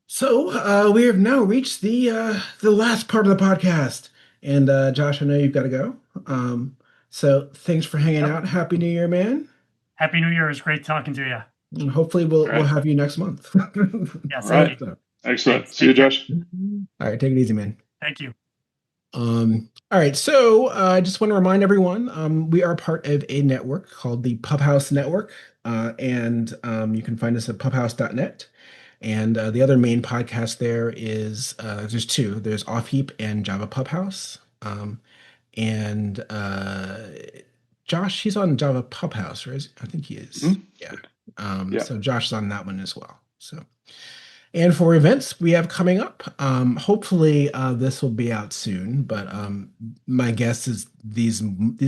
So we have now reached the last part of the podcast. And Josh, I know you've got to go. So thanks for hanging out. Happy New Year, man. Happy New Year. It was great talking to you. And hopefully we'll have you next month. Yes. All right. So, Excellent. Thanks. See you, Josh. all right, take it easy, man. Thank you. All right, so I just want to remind everyone, we are part of a network called the Pubhouse Network, and you can find us at pubhouse.net. And the other main podcast there is, there's two. There's Offheap and Java Pubhouse. And Josh, he's on Java Pubhouse, right? I think he is. Mm-hmm. Yeah. So Josh is on that one as well. So, and for events we have coming up, hopefully this will be out soon, but my guess is these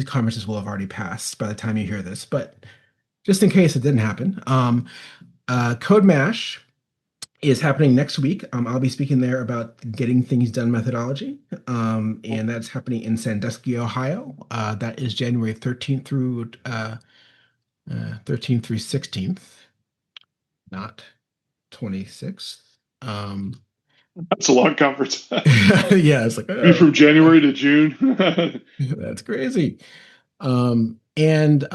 conferences will have already passed by the time you hear this. But just in case it didn't happen, Code Mash is happening next week. I'll be speaking there about getting things done methodology, and that's happening in Sandusky, Ohio. That is January 13th through 16th, not 26th. That's a long conference. Yeah, it's like from January to June. That's crazy. And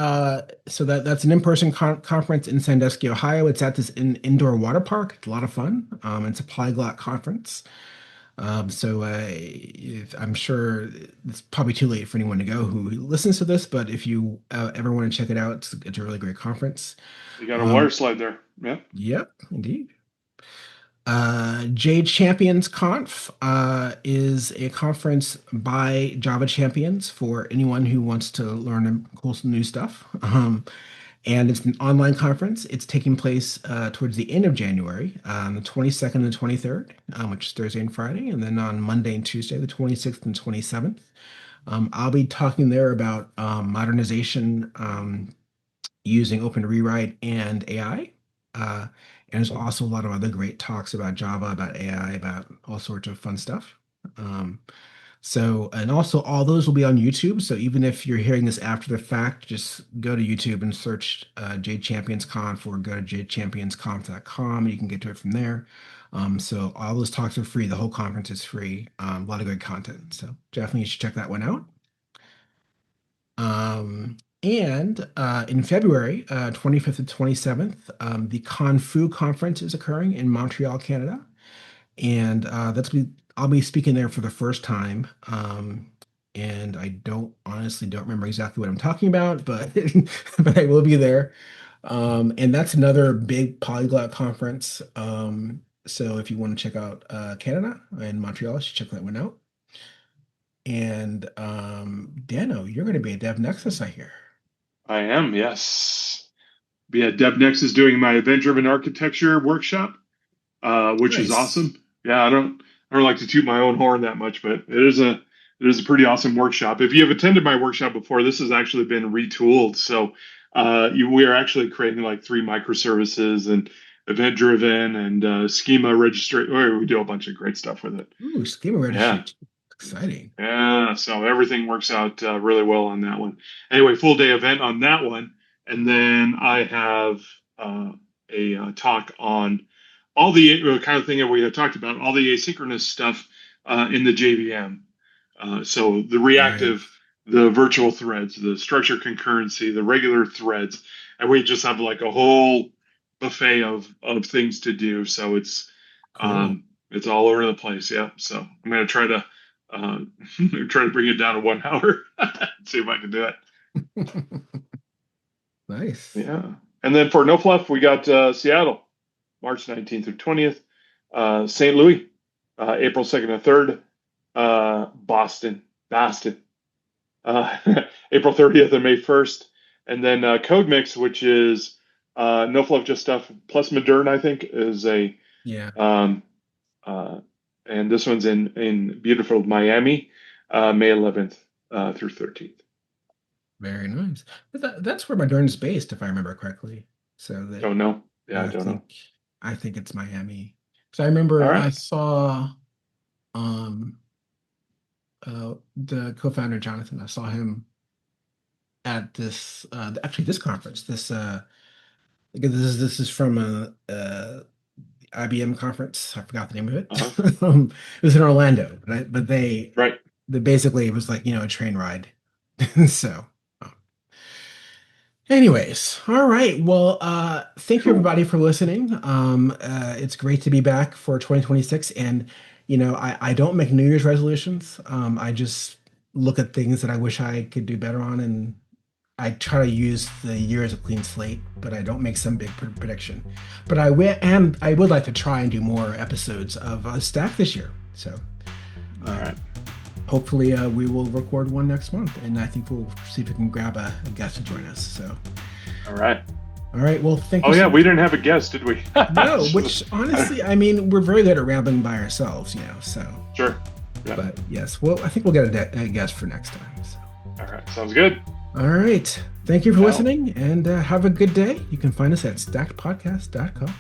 so that's an in-person conference in Sandusky, Ohio. It's at this indoor water park. It's a lot of fun. It's a polyglot conference. So I'm sure it's probably too late for anyone to go who listens to this, but if you ever want to check it out, it's a really great conference. You got a water slide there. Yeah. Yep, indeed. Jade Champions Conf is a conference by Java champions for anyone who wants to learn cool new stuff. And it's an online conference. It's taking place towards the end of January, on the 22nd and 23rd, which is Thursday and Friday, and then on Monday and Tuesday, the 26th and 27th. I'll be talking there about modernization using Open Rewrite and AI. And there's also a lot of other great talks about Java, about AI, about all sorts of fun stuff. And also all those will be on YouTube. So even if you're hearing this after the fact, just go to YouTube and search Jade Champions Conf or go to jadechampionsconf.com. You can get to it from there. So all those talks are free. The whole conference is free. A lot of good content. So definitely you should check that one out. And in February 25th and 27th, the Confu conference is occurring in Montreal, Canada. And I'll be speaking there for the first time. And I honestly don't remember exactly what I'm talking about, but but I will be there. And that's another big polyglot conference. So if you want to check out Canada and Montreal, you should check that one out. And Danno, you're going to be at DevNexus, I hear. I am, yes. Be at DevNexus doing my event-driven architecture workshop, which is awesome. Yeah, I don't like to toot my own horn that much, but it is a pretty awesome workshop. If you have attended my workshop before, this has actually been retooled. So we are actually creating like 3 microservices and event-driven and schema registry. We do a bunch of great stuff with it. Ooh, schema registry. Yeah. Exciting. Yeah, so everything works out really well on that one. Anyway, full day event on that one. And then I have a talk on all the kind of thing that we had talked about, all the asynchronous stuff in the JVM. So the reactive, the virtual threads, the structured concurrency, the regular threads. And we just have like a whole buffet of things to do. So it's all over the place. Yeah. So I'm going to try to bring it down to 1 hour. See if I can do it. Nice. Yeah. And then for No Fluff, we got Seattle, March 19th through 20th. St. Louis, April 2nd and 3rd. Boston. April 30th and May 1st. And then Code Mix, which is No Fluff Just Stuff plus Modern, I think, is a and this one's in beautiful Miami, May 11th through 13th. Very nice. That's where Modern is based, if I remember correctly. So don't know. Yeah, I don't know. I think it's Miami. So I remember I saw the co-founder Jonathan. I saw him at this this conference. This is from a IBM conference. I forgot the name of it. It was in Orlando, right? But they basically it was like a train ride. So anyways, all right. Well, thank you everybody for listening. It's great to be back for 2026. And I don't make New Year's resolutions. I just look at things that I wish I could do better on, and I try to use the year as a clean slate, but I don't make some big prediction. But I would like to try and do more episodes of Stack this year. So, all right. Hopefully, we will record one next month, and I think we'll see if we can grab a guest to join us. So, all right. All right. Well, thank you. Oh yeah, we didn't have a guest, did we? No. Which honestly, I mean, we're very good at rambling by ourselves, So. Sure. Yeah. But yes, well, I think we'll get a guest for next time. So. All right. Sounds good. All right. Thank you for listening, and have a good day. You can find us at stackedpodcast.com.